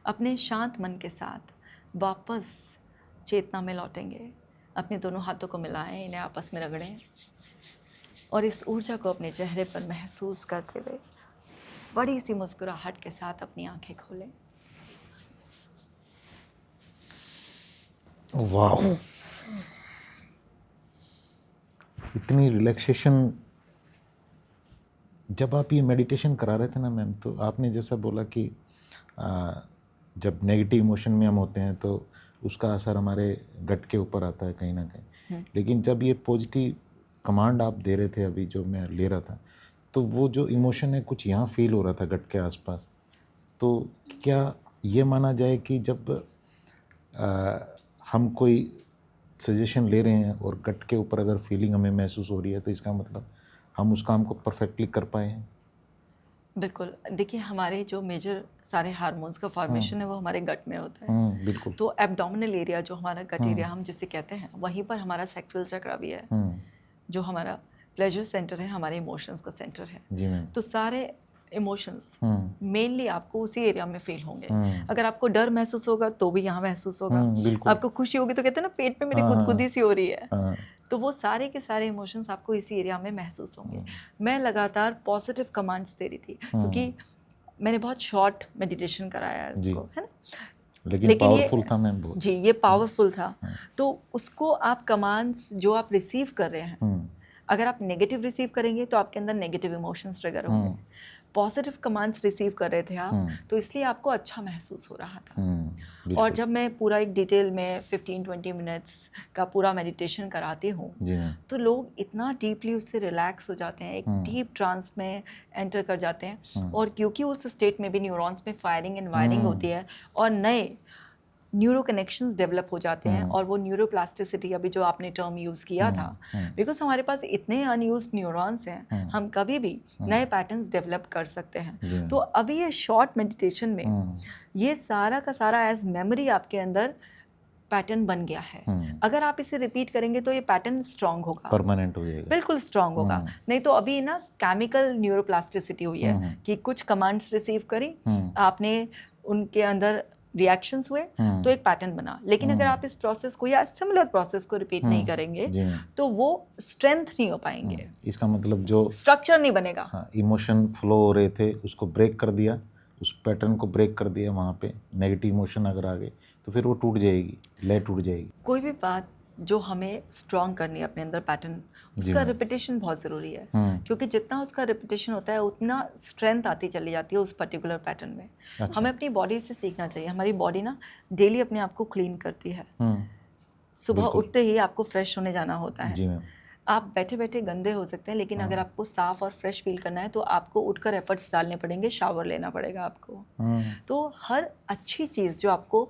अपने शांत मन के साथ वापस चेतना में लौटेंगे। अपने दोनों हाथों को मिलाएं, इन्हें आपस में रगड़ें और इस ऊर्जा को अपने चेहरे पर महसूस करते हुए बड़ी सी मुस्कुराहट के साथ अपनी आंखें खोलें। वाह, इतनी रिलैक्सेशन। जब आप ये मेडिटेशन करा रहे थे ना मैम, तो आपने जैसा बोला कि जब नेगेटिव इमोशन में हम होते हैं तो उसका असर हमारे गट के ऊपर आता है कहीं ना कहीं, लेकिन जब ये पॉजिटिव कमांड आप दे रहे थे अभी जो मैं ले रहा था, तो वो जो इमोशन है कुछ यहाँ फील हो रहा था गट के आसपास। तो क्या ये माना जाए कि जब हम कोई सजेशन ले रहे हैं और गट के ऊपर अगर फीलिंग हमें महसूस हो रही है तो इसका मतलब हम उस काम को परफेक्टली कर पाए हैं? बिल्कुल। देखिए, हमारे जो मेजर सारे हार्मोन्स का फॉर्मेशन है वो हमारे गट में होता है। बिल्कुल। तो एब्डोमिनल एरिया जो हमारा गट एरिया हम जिसे कहते हैं, वहीं पर हमारा सैक्रल चक्र भी है, जो हमारा प्लेजर सेंटर है, हमारे इमोशंस का सेंटर है। जी मैम। तो सारे इमोशंस मेनली आपको उसी एरिया में फील होंगे। अगर आपको डर महसूस होगा तो भी यहाँ महसूस होगा, आपको खुशी होगी तो कहते हैं ना पेट पे मेरी गुदगुदी सी हो रही है, तो वो सारे के सारे इमोशंस आपको इसी एरिया में महसूस होंगे। मैं लगातार पॉजिटिव कमांड्स दे रही थी क्योंकि मैंने बहुत शॉर्ट मेडिटेशन कराया है इसको, है ना, लेकिन पावरफुल था मैम बहुत। जी, ये पावरफुल था। तो उसको आप कमांड्स जो आप रिसीव कर रहे हैं, अगर आप नेगेटिव रिसीव करेंगे तो आपके अंदर नेगेटिव इमोशंस ट्रिगर होंगे। पॉजिटिव कमांड्स रिसीव कर रहे थे आप, तो इसलिए आपको अच्छा महसूस हो रहा था। और जब मैं पूरा एक डिटेल में 15-20 मिनट्स का पूरा मेडिटेशन कराती हूँ तो लोग इतना डीपली उससे रिलैक्स हो जाते हैं, एक डीप ट्रांस में एंटर कर जाते हैं। और क्योंकि उस स्टेट में भी न्यूरॉन्स में फायरिंग एंड वायरिंग होती है और नए न्यूरो कनेक्शंस डेवलप हो जाते हैं, और वो न्यूरोप्लास्टिसिटी अभी जो आपने टर्म यूज़ किया था, बिकॉज हमारे पास इतने अनयूज्ड न्यूरॉन्स हैं, हम कभी भी नए पैटर्न्स डेवलप कर सकते हैं। तो अभी ये शॉर्ट मेडिटेशन में ये सारा का सारा एज मेमोरी आपके अंदर पैटर्न बन गया है। अगर आप इसे रिपीट करेंगे तो ये पैटर्न स्ट्रांग होगा, परमानेंट हो जाएगा, बिल्कुल स्ट्रांग होगा। नहीं तो अभी ना केमिकल न्यूरोप्लास्टिसिटी हुई है कि कुछ कमांड्स रिसीव करी आपने, उनके अंदर रिएक्शंस हुए तो एक पैटर्न बना। लेकिन अगर आप इस प्रोसेस को या सिमिलर प्रोसेस को रिपीट नहीं करेंगे तो वो स्ट्रेंथ नहीं हो पाएंगे। इसका मतलब जो स्ट्रक्चर नहीं बनेगा। हाँ, इमोशन फ्लो हो रहे थे उसको ब्रेक कर दिया, उस पैटर्न को ब्रेक कर दिया, वहाँ पे नेगेटिव इमोशन अगर आ गए तो फिर वो टूट जाएगी, लय टूट जाएगी। कोई भी बात जो हमें स्ट्रॉन्ग करनी है अपने अंदर पैटर्न, उसका रिपीटेशन बहुत ज़रूरी है, क्योंकि जितना उसका रिपीटेशन होता है उतना स्ट्रेंथ आती चली जाती है उस पर्टिकुलर पैटर्न में। अच्छा। हमें अपनी बॉडी से सीखना चाहिए। हमारी बॉडी ना डेली अपने आप को क्लीन करती है। सुबह उठते ही आपको फ्रेश होने जाना होता है। जी मैम। आप बैठे बैठे गंदे हो सकते हैं, लेकिन अगर आपको साफ और फ्रेश फील करना है तो आपको उठकर एफर्ट्स डालने पड़ेंगे, शावर लेना पड़ेगा आपको। तो हर अच्छी चीज़ जो आपको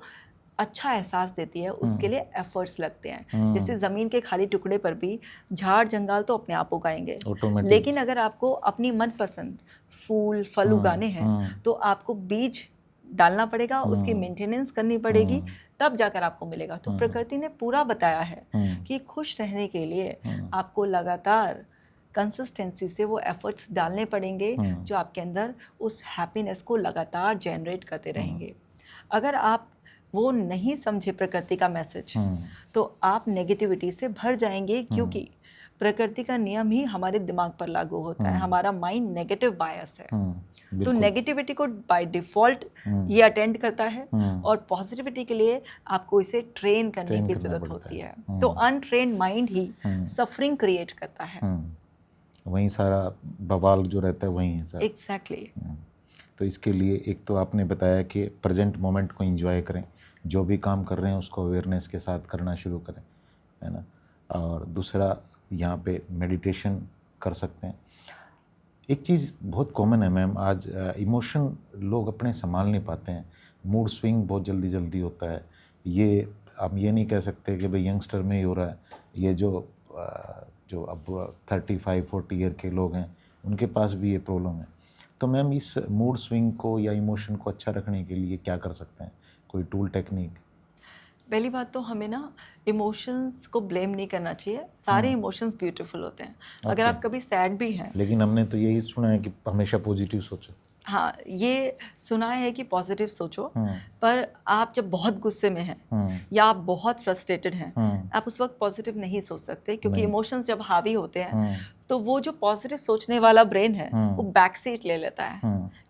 अच्छा एहसास देती है उसके लिए एफर्ट्स लगते हैं। जैसे ज़मीन के खाली टुकड़े पर भी झाड़ जंगल तो अपने आप उगाएंगे, लेकिन अगर आपको अपनी मनपसंद फूल फल उगाने हैं तो आपको बीज डालना पड़ेगा, उसकी मेंटेनेंस करनी पड़ेगी, तब जाकर आपको मिलेगा। तो प्रकृति ने पूरा बताया है कि खुश रहने के लिए आपको लगातार कंसिस्टेंसी से वो एफर्ट्स डालने पड़ेंगे जो आपके अंदर उस हैप्पीनेस को लगातार जनरेट करते रहेंगे। अगर आप वो नहीं समझे प्रकृति का मैसेज तो आप नेगेटिविटी से भर जाएंगे, क्योंकि प्रकृति का नियम ही हमारे दिमाग पर लागू होता है। हमारा माइंड नेगेटिव बायस है, तो नेगेटिविटी को बाय डिफॉल्ट ये अटेंड करता है, और पॉजिटिविटी के लिए आपको इसे ट्रेन करने की जरूरत होती है। तो अनट्रेन्ड माइंड ही सफरिंग क्रिएट करता है। वहीं सारा बवाल जो रहता है वहीं है सर। एग्जैक्टली। तो इसके लिए एक तो आपने बताया कि प्रेजेंट मोमेंट को एंजॉय करें, जो भी काम कर रहे हैं उसको अवेयरनेस के साथ करना शुरू करें, है ना। और दूसरा यहाँ पे मेडिटेशन कर सकते हैं। एक चीज़ बहुत कॉमन है मैम, आज इमोशन लोग अपने संभाल नहीं पाते हैं, मूड स्विंग बहुत जल्दी जल्दी होता है। ये आप ये नहीं कह सकते कि भाई यंगस्टर में ही हो रहा है, ये जो अब 35-40 ईयर के लोग हैं उनके पास भी ये प्रॉब्लम है। तो मैम इस मूड स्विंग को या इमोशन को अच्छा रखने के लिए क्या कर सकते हैं, कोई टूल टेक्निक? पहली बात तो हमें ना इमोशंस को ब्लेम नहीं करना चाहिए, सारे इमोशंस ब्यूटीफुल होते हैं। अगर आप कभी सैड भी हैं, लेकिन हमने तो यही सुना है कि हमेशा पॉजिटिव सोचो। हाँ, ये सुना है कि पॉजिटिव सोचो, पर आप जब बहुत गुस्से में हैं या आप बहुत फ्रस्ट्रेटेड हैं, आप उस वक्त पॉजिटिव नहीं सोच सकते, क्योंकि इमोशंस जब हावी होते हैं तो वो जो पॉजिटिव सोचने वाला ब्रेन है वो बैक सीट ले लेता है,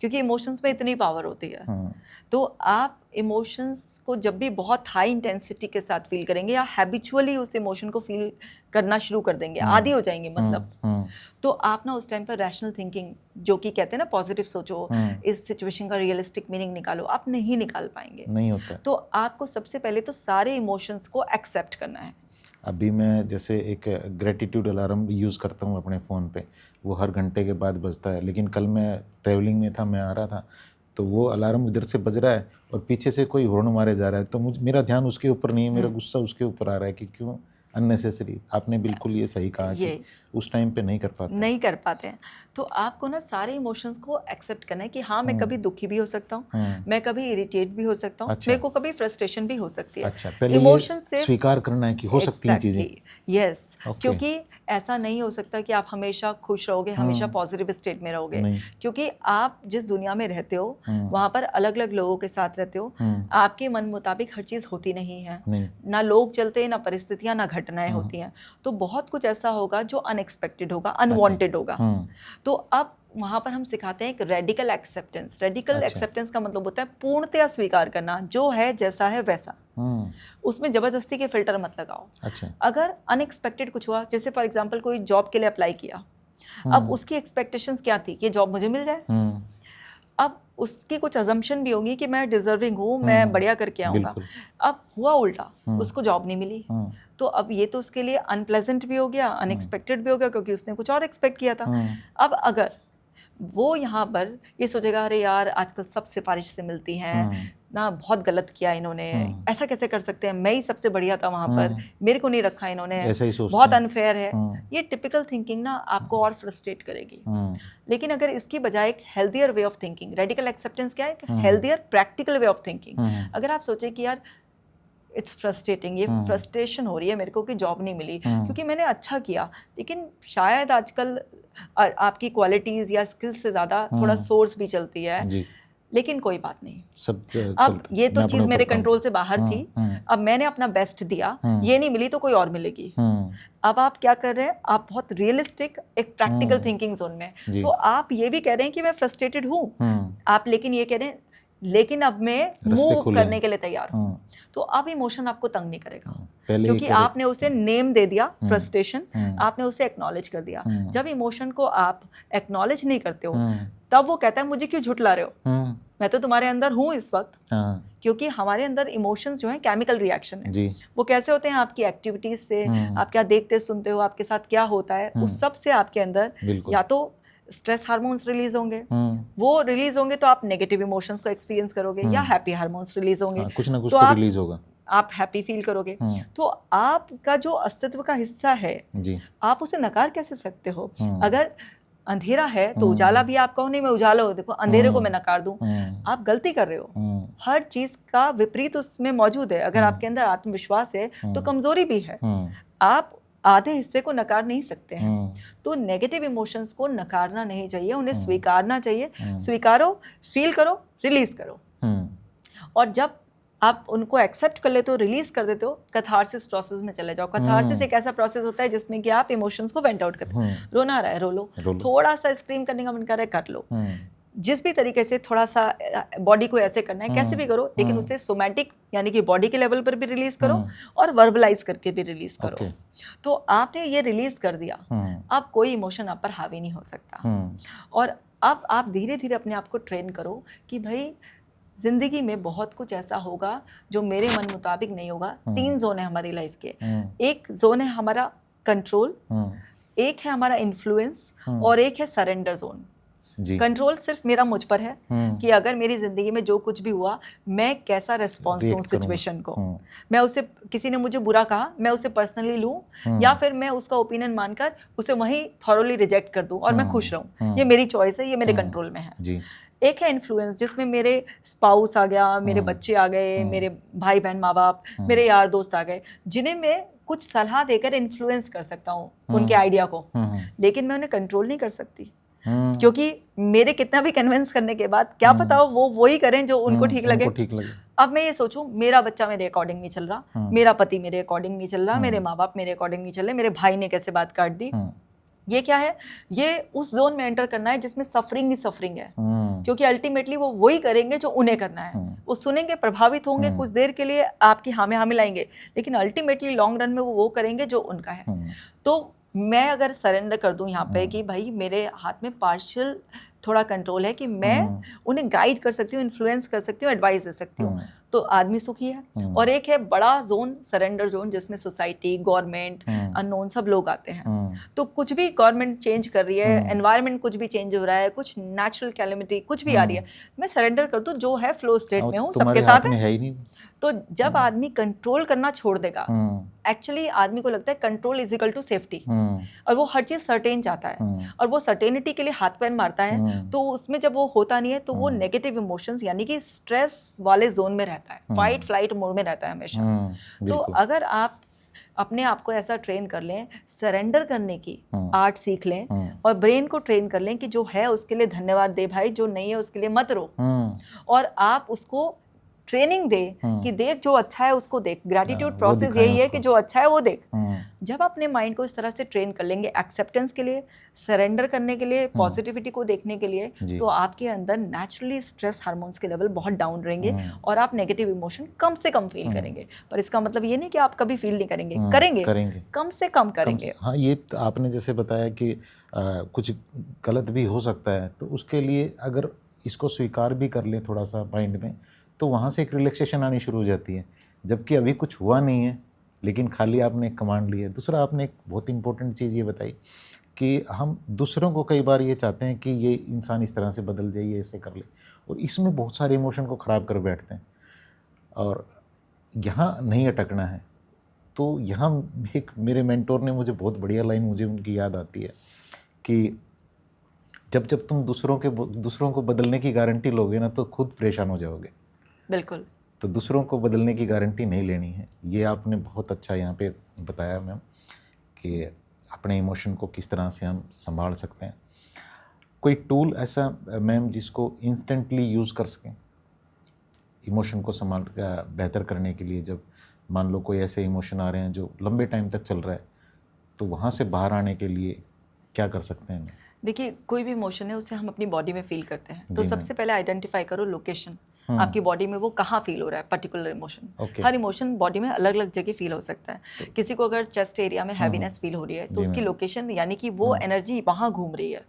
क्योंकि इमोशंस में इतनी पावर होती है। तो आप इमोशंस को जब भी बहुत हाई इंटेंसिटी के साथ फील करेंगे या हैबिचुअली उस इमोशन को फील करना शुरू कर देंगे, आदी हो जाएंगे मतलब, तो आप ना उस टाइम पर रैशनल थिंकिंग, जो कि कहते हैं ना पॉजिटिव सोचो, इस सिचुएशन का रियलिस्टिक मीनिंग निकालो, आप नहीं निकाल पाएंगे, नहीं होता। तो आपको सबसे पहले तो सारे इमोशंस को एक्सेप्ट करना है। अभी मैं जैसे एक ग्रेटिट्यूड अलार्म यूज़ करता हूँ अपने फ़ोन पे, वो हर घंटे के बाद बजता है, लेकिन कल मैं ट्रैवलिंग में था, मैं आ रहा था तो वो अलार्म इधर से बज रहा है और पीछे से कोई हॉर्न मारे जा रहा है, तो मेरा ध्यान उसके ऊपर नहीं है, मेरा गुस्सा उसके ऊपर आ रहा है कि क्यों अननेसेसरी। आपने बिल्कुल ये सही कहा कि उस टाइम पे नहीं कर पाते हैं। तो आपको ना सारे इमोशंस को एक्सेप्ट करना है कि हाँ, मैं कभी दुखी भी हो सकता हूँ, मैं कभी इरिटेट भी हो सकता हूँ, मेरे को कभी फ्रस्ट्रेशन भी हो सकती है। अच्छा, पहले इमोशन से स्वीकार करना है कि हो सकती हैं चीजें। यस, क्योंकि ऐसा नहीं हो सकता कि आप हमेशा खुश रहोगे, हमेशा पॉजिटिव स्टेट में रहोगे, क्योंकि आप जिस दुनिया में रहते हो वहाँ पर अलग अलग लोगों के साथ रहते हो, आपके मन मुताबिक हर चीज़ होती नहीं है, ना लोग चलते हैं, ना परिस्थितियाँ, ना घटनाएं होती हैं। तो बहुत कुछ ऐसा होगा जो अनएक्सपेक्टेड होगा, अनवांटेड होगा। तो अब वहाँ पर हम सिखाते हैं एक रेडिकल एक्सेप्टेंस। रेडिकल एक्सेप्टेंस का मतलब होता है पूर्णतया स्वीकार करना, जो है जैसा है वैसा, उसमें जबरदस्ती के फिल्टर मत लगाओ। अगर अनएक्सपेक्टेड कुछ हुआ, जैसे फॉर एग्जांपल कोई जॉब के लिए अप्लाई किया, अब उसकी एक्सपेक्टेशंस क्या थी कि जॉब मुझे मिल जाए। अब उसकी कुछ अजम्पशन भी होंगी कि मैं डिजर्विंग हूँ, मैं बढ़िया करके आऊँगा। अब हुआ उल्टा, उसको जॉब नहीं मिली, तो अब ये तो उसके लिए अनप्लेजेंट भी हो गया, अनएक्सपेक्टेड भी हो गया, क्योंकि उसने कुछ और एक्सपेक्ट किया था। अब अगर वो यहाँ पर ये सोचेगा अरे यार आजकल सब सिफारिश से मिलती हैं ना, बहुत गलत किया इन्होंने, ऐसा कैसे कर सकते हैं, मैं ही सबसे बढ़िया था वहाँ पर, मेरे को नहीं रखा इन्होंने, बहुत अनफेयर है। ये टिपिकल थिंकिंग ना आपको और फ्रस्ट्रेट करेगी। लेकिन अगर इसकी बजाय एक healthier way of thinking, radical acceptance क्या है, healthier practical way of thinking. अगर आप सोचें कि यार इट्स फ्रस्ट्रेटिंग, ये फ्रस्ट्रेशन हो रही है मेरे को कि जॉब नहीं मिली, क्योंकि मैंने अच्छा किया, लेकिन शायद आजकल आपकी क्वालिटीज़ या स्किल्स से ज़्यादा थोड़ा सोर्स भी चलती है, लेकिन कोई बात नहीं, सब अब ये तो चीज़ मेरे कंट्रोल से बाहर थी, अब मैंने अपना बेस्ट दिया, ये नहीं मिली तो कोई और मिलेगी। अब आप क्या कर रहे हैं, आप बहुत रियलिस्टिक एक प्रैक्टिकल थिंकिंग जोन में, तो आप ये भी कह रहे हैं कि मैं फ्रस्ट्रेटेड हूँ, आप लेकिन ये कह रहे हैं लेकिन अब मैं मूव करने के लिए तैयार हूँ। तो अब इमोशन आपको तंग नहीं करेगा, क्योंकि आपने उसे नेम दे दिया, फ्रस्ट्रेशन, आपने उसे एक्नॉलेज कर दिया। जब इमोशन को आप एक्नॉलेज नहीं करते हो, तब वो कहता है मुझे क्यों झुठला रहे हो, मैं तो तुम्हारे अंदर हूँ इस वक्त। क्योंकि हमारे अंदर इमोशंस जो हैं केमिकल रिएक्शन है, वो कैसे होते हैं, आपकी एक्टिविटीज से, आप क्या देखते सुनते हो, आपके साथ क्या होता है, उस सब से आपके अंदर या तो स्ट्रेस हार्मोन्स रिलीज होंगे, वो रिलीज होंगे तो आप नेगेटिव इमोशंस को एक्सपीरियंस करोगे, या हैप्पी हार्मोन्स रिलीज होंगे, कुछ ना कुछ तो रिलीज होगा, आप हैप्पी फील करोगे। तो आपका जो अस्तित्व का हिस्सा है आप उसे नकार कैसे सकते हो? अगर अंधेरा है तो उजाला भी आप कहो नहीं मैं उजाला हो, देखो अंधेरे को मैं नकार दूं, आप गलती कर रहे हो। हर चीज का विपरीत उसमें मौजूद है। अगर आपके अंदर आत्मविश्वास है तो कमजोरी भी है, आप आधे हिस्से को नकार नहीं सकते हैं। तो नेगेटिव इमोशंस को नकारना नहीं चाहिए, उन्हें स्वीकारना चाहिए। स्वीकारो, फील करो, रिलीज करो, और जब आप उनको एक्सेप्ट कर लेते हो, रिलीज कर देते हो, कैथारसिस प्रोसेस में चले जाओ। कैथारसिस एक ऐसा प्रोसेस होता है जिसमें कि आप इमोशंस को वेंट आउट करते हो। रोना आ रहा है रो लो, थोड़ा सा स्क्रीम करने का मन कर रहा है कर लो, जिस भी तरीके से थोड़ा सा बॉडी को ऐसे करना है कैसे भी करो, लेकिन उसे सोमैटिक यानी कि बॉडी के लेवल पर भी रिलीज करो और वर्बलाइज करके भी रिलीज करो। तो आपने ये रिलीज कर दिया, अब कोई इमोशन आप पर हावी नहीं हो सकता। और अब आप धीरे धीरे अपने आप को ट्रेन करो कि भाई जिंदगी में बहुत कुछ ऐसा होगा जो मेरे मन मुताबिक नहीं होगा। 3 जोन है हमारी लाइफ के, एक जोन है हमारा कंट्रोल, एक है हमारा इन्फ्लुएंस, और एक है सरेंडर जोन। कंट्रोल सिर्फ मेरा मुझ पर है कि अगर मेरी जिंदगी में जो कुछ भी हुआ मैं कैसा रिस्पॉन्स दूं सिचुएशन को। मैं उसे, किसी ने मुझे बुरा कहा, मैं उसे पर्सनली लूं या फिर मैं उसका ओपिनियन मानकर उसे वहीं थॉरोली रिजेक्ट कर दूं और मैं खुश रहूं, ये मेरी चॉइस है, ये मेरे कंट्रोल में है। एक है इन्फ्लुएंस, जिसमें मेरे स्पाउस आ गया, मेरे बच्चे आ गए, मेरे भाई बहन माँ बाप, मेरे यार दोस्त आ गए, जिन्हें मैं कुछ सलाह देकर इन्फ्लुएंस कर सकता हूँ उनके आइडिया को, लेकिन मैं उन्हें कंट्रोल नहीं कर सकती, क्योंकि मेरे कितना भी कन्विंस करने के बाद क्या पता हो वो वही करें जो उनको ठीक लगे। अब मैं ये सोचूं मेरा बच्चा मेरे अकॉर्डिंग नहीं चल रहा, मेरा पति मेरे अकॉर्डिंग नहीं चल रहा, मेरे माँ बाप मेरे अकॉर्डिंग नहीं चल रहे, मेरे भाई ने कैसे बात काट दी, ये क्या है? ये उस जोन में एंटर करना है जिसमें सफरिंग ही सफरिंग है, क्योंकि अल्टीमेटली वो वही करेंगे जो उन्हें करना है। वो सुनेंगे, प्रभावित होंगे, कुछ देर के लिए आपकी हाँ में हाँ मिलाएंगे, लेकिन अल्टीमेटली लॉन्ग रन में वो करेंगे जो उनका है। तो मैं अगर सरेंडर कर दूं यहाँ पे कि भाई मेरे हाथ में पार्शियल थोड़ा कंट्रोल है कि मैं उन्हें गाइड कर सकती हूँ, इन्फ्लुएंस कर सकती हूँ, एडवाइस दे सकती हूँ, तो आदमी सुखी है। और एक है बड़ा जोन, सरेंडर जोन, जिसमें सोसाइटी, गवर्नमेंट, अननोन सब लोग आते हैं। तो कुछ भी गवर्नमेंट चेंज कर रही है, एनवायरनमेंट कुछ भी चेंज हो रहा है, कुछ नेचुरल कैलेमिटी कुछ भी आ रही है, मैं सरेंडर कर दूं, जो है फ्लो स्टेट में हूँ, सबके साथ है। तो जब आदमी कंट्रोल करना छोड़ देगा, एक्चुअली आदमी को लगता है control is equal to safety, और वो हर चीज सर्टेन चाहता है, और वो सर्टेनिटी के लिए हाथ पैर मारता है। तो उसमें जब वो होता नहीं है तो वो नेगेटिव इमोशंस यानी कि स्ट्रेस वाले जोन में रहता है, फाइट फ्लाइट मोड में रहता है हमेशा। तो अगर आप अपने आप को ऐसा ट्रेन कर लें, सरेंडर करने की आर्ट सीख लें और ब्रेन को ट्रेन कर लें कि जो है उसके लिए धन्यवाद दे भाई, जो नहीं है उसके लिए मत रो। और आप उसको ट्रेनिंग दे कि देख जो अच्छा है उसको देख। ग्रैटिट्यूड प्रोसेस यही है कि जो अच्छा है वो देख। जब अपने माइंड को इस तरह से ट्रेन कर लेंगे एक्सेप्टेंस के लिए, सरेंडर करने के लिए, पॉजिटिविटी को देखने के लिए, तो आपके अंदर नेचुरली स्ट्रेस हार्मोन्स के लेवल बहुत डाउन रहेंगे और आप नेगेटिव इमोशन कम से कम फील करेंगे। पर इसका मतलब ये नहीं कि आप कभी फील नहीं करेंगे, करेंगे कम से कम करेंगे। हाँ, ये आपने जैसे बताया कि कुछ गलत भी हो सकता है, तो उसके लिए अगर इसको स्वीकार भी कर ले थोड़ा सा माइंड में, तो वहाँ से एक रिलैक्सेशन आनी शुरू हो जाती है। जबकि अभी कुछ हुआ नहीं है लेकिन खाली आपने एक कमांड ली है। दूसरा, आपने एक बहुत इंपॉर्टेंट चीज़ ये बताई कि हम दूसरों को कई बार ये चाहते हैं कि ये इंसान इस तरह से बदल जाए, ये ऐसे कर ले, और इसमें बहुत सारे इमोशन को ख़राब कर बैठते हैं। और यहाँ नहीं अटकना है। तो यहाँ एक मेरे मेंटोर ने मुझे बहुत बढ़िया लाइन मुझे उनकी याद आती है कि जब तुम दूसरों को बदलने की गारंटी लोगे ना, तो खुद परेशान हो जाओगे। बिल्कुल। तो दूसरों को बदलने की गारंटी नहीं लेनी है। ये आपने बहुत अच्छा यहाँ पे बताया मैम कि अपने इमोशन को किस तरह से हम संभाल सकते हैं। कोई टूल ऐसा मैम जिसको इंस्टेंटली यूज़ कर सकें इमोशन को संभाल बेहतर करने के लिए? जब मान लो कोई ऐसे इमोशन आ रहे हैं जो लंबे टाइम तक चल रहा है, तो वहाँ से बाहर आने के लिए क्या कर सकते हैं? देखिए, कोई भी इमोशन है उसे हम अपनी बॉडी में फील करते हैं, तो सबसे पहले आइडेंटिफाई करो लोकेशन, आपकी बॉडी में वो कहाँ फील हो रहा है पर्टिकुलर इमोशन। हर इमोशन बॉडी में अलग अलग जगह फील हो सकता है। किसी को अगर चेस्ट एरिया में हैवीनेस फील हो रही है, तो उसकी लोकेशन यानी कि वो एनर्जी वहाँ घूम रही है।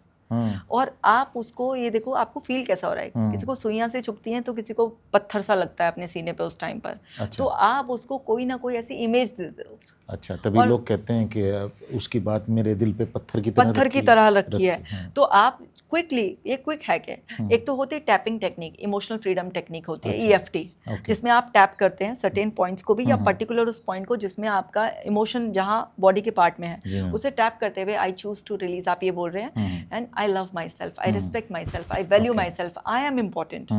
और आप उसको ये देखो आपको फील कैसा हो रहा है। किसी को सुइयां से चुभती हैं, तो किसी को पत्थर सा लगता है अपने सीने पे उस टाइम पर। तो आप उसको कोई ना कोई ऐसी इमेज दे दो। अच्छा, तभी लोग कहते हैं कि उसकी बात मेरे दिल पे पत्थर की तरह रखी है। तो आप क्विकली, ये क्विक हैक है। एक तो होती है tapping technique, emotional freedom technique होती है EFT, जिसमें आप टैप करते हैं सर्टेन पॉइंट्स को भी या पर्टिकुलर उस पॉइंट को जिसमें आपका इमोशन जहाँ बॉडी के पार्ट में है, उसे टैप करते हुए आई चूज टू रिलीज, आप ये बोल रहे हैं, and I love my self, I respect my self, I value my self, I am important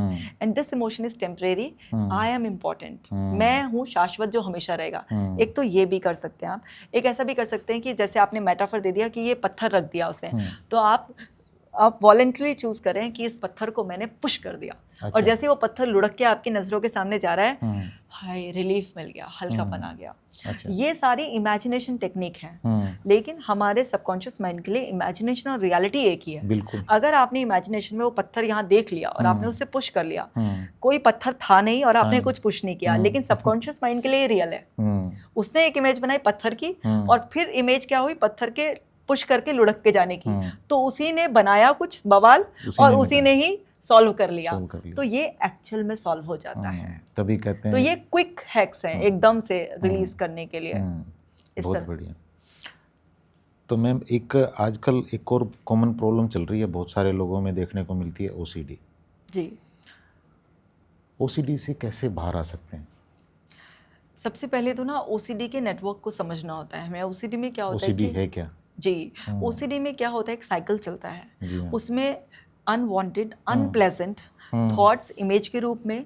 and this emotion is temporary, I am important, मैं हूँ शाश्वत जो हमेशा रहेगा। एक तो ये भी कर सकते हैं आप। एक ऐसा भी कर सकते हैं कि जैसे आपने मेटाफर दे दिया कि ये पत्थर रख दिया उसने, तो आप वॉलंटली चूज करें कि इस पत्थर को मैंने पुश कर दिया। अच्छा। और जैसे वो पत्थर लुढ़क के आपकी नजरों के सामने जा रहा है, हाय रिलीफ मिल गया, हल्कापन आ गया। अच्छा। ये सारी इमेजिनेशन टेक्निक है, लेकिन हमारे सबकॉन्शियस माइंड के लिए इमेजिनेशन और रियलिटी एक ही है। बिल्कुल। अगर आपने इमेजिनेशन में वो पत्थर यहाँ देख लिया और आपने उसे पुश कर लिया, कोई पत्थर था नहीं और आपने कुछ पुश नहीं किया, लेकिन सबकॉन्शियस माइंड के लिए रियल है। उसने एक इमेज बनाई पत्थर की, और फिर इमेज क्या हुई, पत्थर के पुश करके लुढ़क के जाने की। तो उसी ने बनाया कुछ बवाल और उसी ने ही सॉल्व कर लिया। तो ये एक्चुअल में सॉल्व हो जाता है। तभी कहते हैं, तो ये क्विक हैक्स हैं एकदम से रिलीज करने के लिए। बहुत बढ़िया। तो मैम एक आजकल एक और कॉमन प्रॉब्लम चल रही है, बहुत सारे लोगों में देखने को मिलती है, OCD। जी। OCD से कैसे बाहर आ सकते हैं? सबसे पहले तो ना OCD के नेटवर्क को समझना होता है हमें। OCD में क्या होता है OCD है क्या? जी, OCD में क्या होता है, एक साइकिल चलता है। उसमें अनवांटेड, अनप्लेजेंट थॉट्स इमेज के रूप में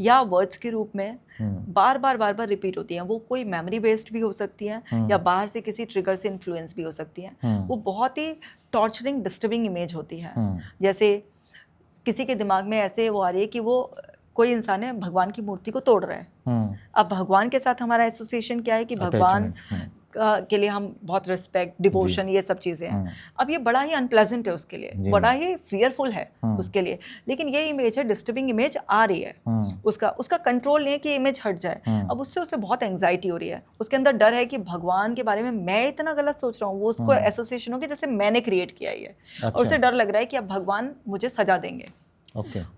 या वर्ड्स के रूप में बार बार रिपीट होती हैं। वो कोई मेमोरी बेस्ड भी हो सकती हैं या बाहर से किसी ट्रिगर से इन्फ्लुएंस भी हो सकती हैं। वो बहुत ही टॉर्चरिंग, डिस्टर्बिंग इमेज होती है। जैसे किसी के दिमाग में ऐसे वो आ रही है कि वो कोई इंसान है भगवान की मूर्ति को तोड़ रहा है। अब भगवान के साथ हमारा एसोसिएशन क्या है कि भगवान के लिए हम बहुत रिस्पेक्ट, डिवोशन, ये सब चीज़ें हैं। अब ये बड़ा ही अनप्लेजेंट है उसके लिए, बड़ा ही फियरफुल है उसके लिए। लेकिन ये इमेज है, डिस्टर्बिंग इमेज आ रही है, उसका कंट्रोल नहीं है कि इमेज हट जाए। अब उससे उसे बहुत एंग्जाइटी हो रही है, उसके अंदर डर है कि भगवान के बारे में मैं इतना गलत सोच रहा हूँ। वो उसको एसोसिएशन हो कि जैसे मैंने क्रिएट किया है। और उसे डर लग रहा है कि अब भगवान मुझे सजा देंगे।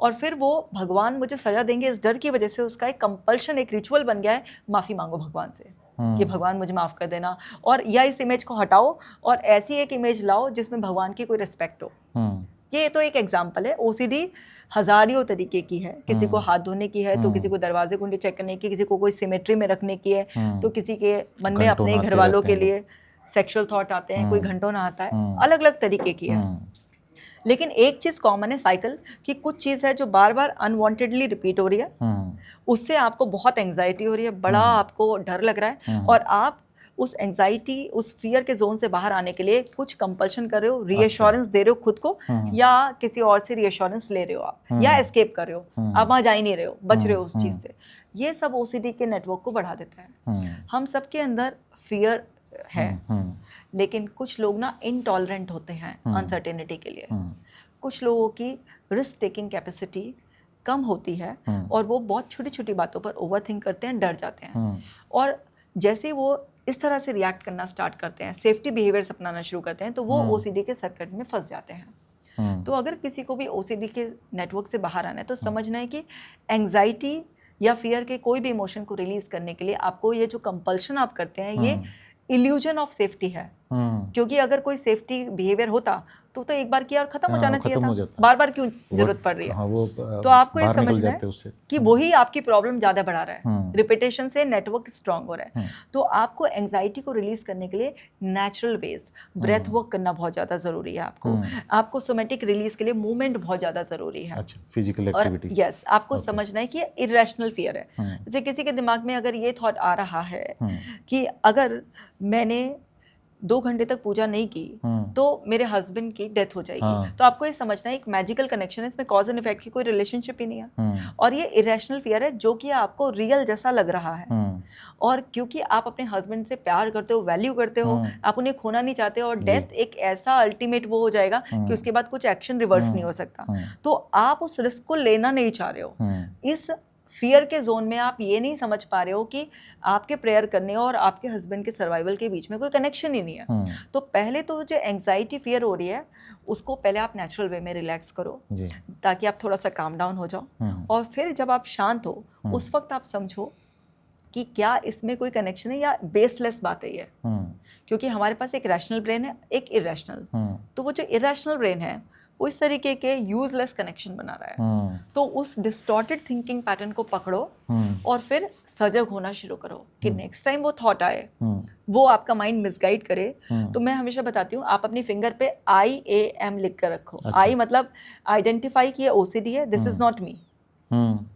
और फिर वो भगवान मुझे सजा देंगे, इस डर की वजह से उसका एक कंपल्शन, एक रिचुअल बन गया है, माफ़ी मांगो भगवान से कि भगवान मुझे माफ़ कर देना, और या इस इमेज को हटाओ और ऐसी एक इमेज लाओ जिसमें भगवान की कोई रिस्पेक्ट हो। ये तो एक एग्जाम्पल है। OCD हजारियों तरीके की है। किसी को हाथ धोने की है, तो किसी को दरवाजे कुंडी चेक करने की, किसी को कोई सिमेट्री में रखने की है, तो किसी के मन में अपने घर वालों के लिए सेक्सुअल थॉट आते हैं, कोई घंटों नहाता है। अलग अलग तरीके की है। लेकिन एक चीज़ कॉमन है साइकिल कि कुछ चीज़ है जो बार बार अनवांटेडली रिपीट हो रही है, उससे आपको बहुत एंग्जाइटी हो रही है, बड़ा आपको डर लग रहा है, और आप उस एंजाइटी, उस फियर के जोन से बाहर आने के लिए कुछ कंपल्शन कर रहे हो, रीअश्योरेंस दे रहे हो खुद को, या किसी और से रीअश्योरेंस ले रहे हो आप, या एस्केप कर रहे हो, आप वहाँ जा ही नहीं रहे हो, बच रहे हो उस चीज़ से। ये सब ओसीडी के नेटवर्क को बढ़ा देता है। हम सबके अंदर फियर है, लेकिन कुछ लोग ना इनटॉलरेंट होते हैं अनसर्टेनिटी के लिए। कुछ लोगों की रिस्क टेकिंग कैपेसिटी कम होती है और वो बहुत छोटी छोटी बातों पर ओवरथिंक करते हैं, डर जाते हैं, और जैसे वो इस तरह से रिएक्ट करना स्टार्ट करते हैं, सेफ्टी बिहेवियर्स अपनाना शुरू करते हैं, तो वो ओसीडी के सर्किट में फंस जाते हैं। तो अगर किसी को भी ओसीडी के नेटवर्क से बाहर आना है तो समझना है कि एंजाइटी या फियर के कोई भी इमोशन को रिलीज करने के लिए आपको ये जो कंपल्शन आप करते हैं ये इल्यूजन ऑफ सेफ्टी है। क्योंकि अगर कोई सेफ्टी बिहेवियर होता तो एक बार किया और खत्म हो जाना चाहिए था, बार बार क्यों जरूरत पड़ रही है? तो आपको ये समझना है कि वही आपकी प्रॉब्लम ज्यादा बढ़ा रहा है, रिपीटेशन से नेटवर्क स्ट्रांग हो रहा है। तो आपको एंजाइटी को रिलीज करने के लिए नेचुरल वेज ब्रेथ वर्क करना बहुत ज्यादा जरूरी है। आपको सोमेटिक रिलीज के लिए मूवमेंट बहुत ज्यादा जरूरी है, फिजिकल एक्टिविटी। यस, आपको समझना है कि ये इरेशनल फियर है। जैसे किसी के दिमाग में अगर ये थॉट आ रहा है कि अगर मैंने 2 घंटे तक पूजा नहीं की तो मेरे हस्बैंड की डेथ हो जाएगी, तो आपको ये समझना है एक मैजिकल कनेक्शन है, इसमें कॉज एंड इफेक्ट की कोई रिलेशनशिप ही नहीं है, और ये इरेशनल फियर है जो कि आपको रियल जैसा लग रहा है। और क्योंकि आप अपने हस्बैंड से प्यार करते हो, वैल्यू करते हो, आप उन्हें खोना नहीं चाहते, और डेथ एक ऐसा अल्टीमेट वो हो जाएगा कि उसके बाद कुछ एक्शन रिवर्स नहीं हो सकता, तो आप उस रिस्क को लेना नहीं चाह रहे हो। इस फियर के जोन में आप ये नहीं समझ पा रहे हो कि आपके प्रेयर करने और आपके हस्बैंड के सर्वाइवल के बीच में कोई कनेक्शन ही नहीं है। तो पहले तो जो एंजाइटी फियर हो रही है उसको पहले आप नेचुरल वे में रिलैक्स करो ताकि आप थोड़ा सा काम डाउन हो जाओ, और फिर जब आप शांत हो उस वक्त आप समझो कि क्या इसमें कोई कनेक्शन है या बेसलेस बात है ये। क्योंकि हमारे पास एक रैशनल ब्रेन है, एक इरेशनल, तो वो जो इरेशनल ब्रेन है वो इस तरीके के यूजलेस कनेक्शन बना रहा है। तो उस डिस्टॉर्टेड थिंकिंग पैटर्न को पकड़ो और फिर सजग होना शुरू करो कि नेक्स्ट टाइम वो थॉट आए, वो आपका माइंड मिसगाइड करे, तो मैं हमेशा बताती हूँ आप अपनी फिंगर पे IAM लिख कर रखो। आई मतलब आइडेंटिफाई कि ये OCD है, दिस इज नॉट मी।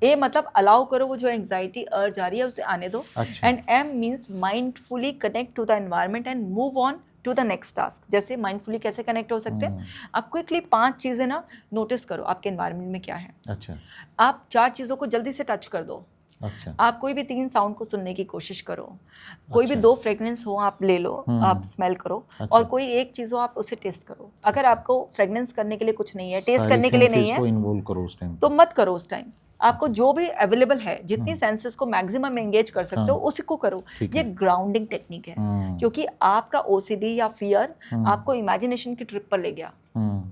ए मतलब अलाउ करो वो जो एंजाइटी अर्ज आ रही है उसे आने दो, and M means mindfully connect to the environment and move on to the next task. जैसे माइंडफुली कैसे कनेक्ट हो सकते हैं, आप क्विकली 5 चीजें ना नोटिस करो आपके एनवायरनमेंट में क्या है। अच्छा, आप 4 चीजों को जल्दी से टच कर दो। अच्छा, आप कोई भी 3 साउंड को सुनने की कोशिश करो। कोई भी 2 फ्रेगनेंस हो आप ले लो, आप स्मेल करो। और कोई एक चीज हो आप उसे टेस्ट करो। अगर आपको फ्रेगनेंस करने के लिए कुछ नहीं है, टेस्ट करने के लिए नहीं है, इन्वॉल्व करो उस टाइम, तो मत करो उस टाइम। आपको जो भी अवेलेबल है, जितनी सेंसेस को मैक्सिमम एंगेज कर सकते हो उसी को करो। ये ग्राउंडिंग टेक्निक है, क्योंकि आपका OCD या फियर आपको इमेजिनेशन की ट्रिप पर ले गया,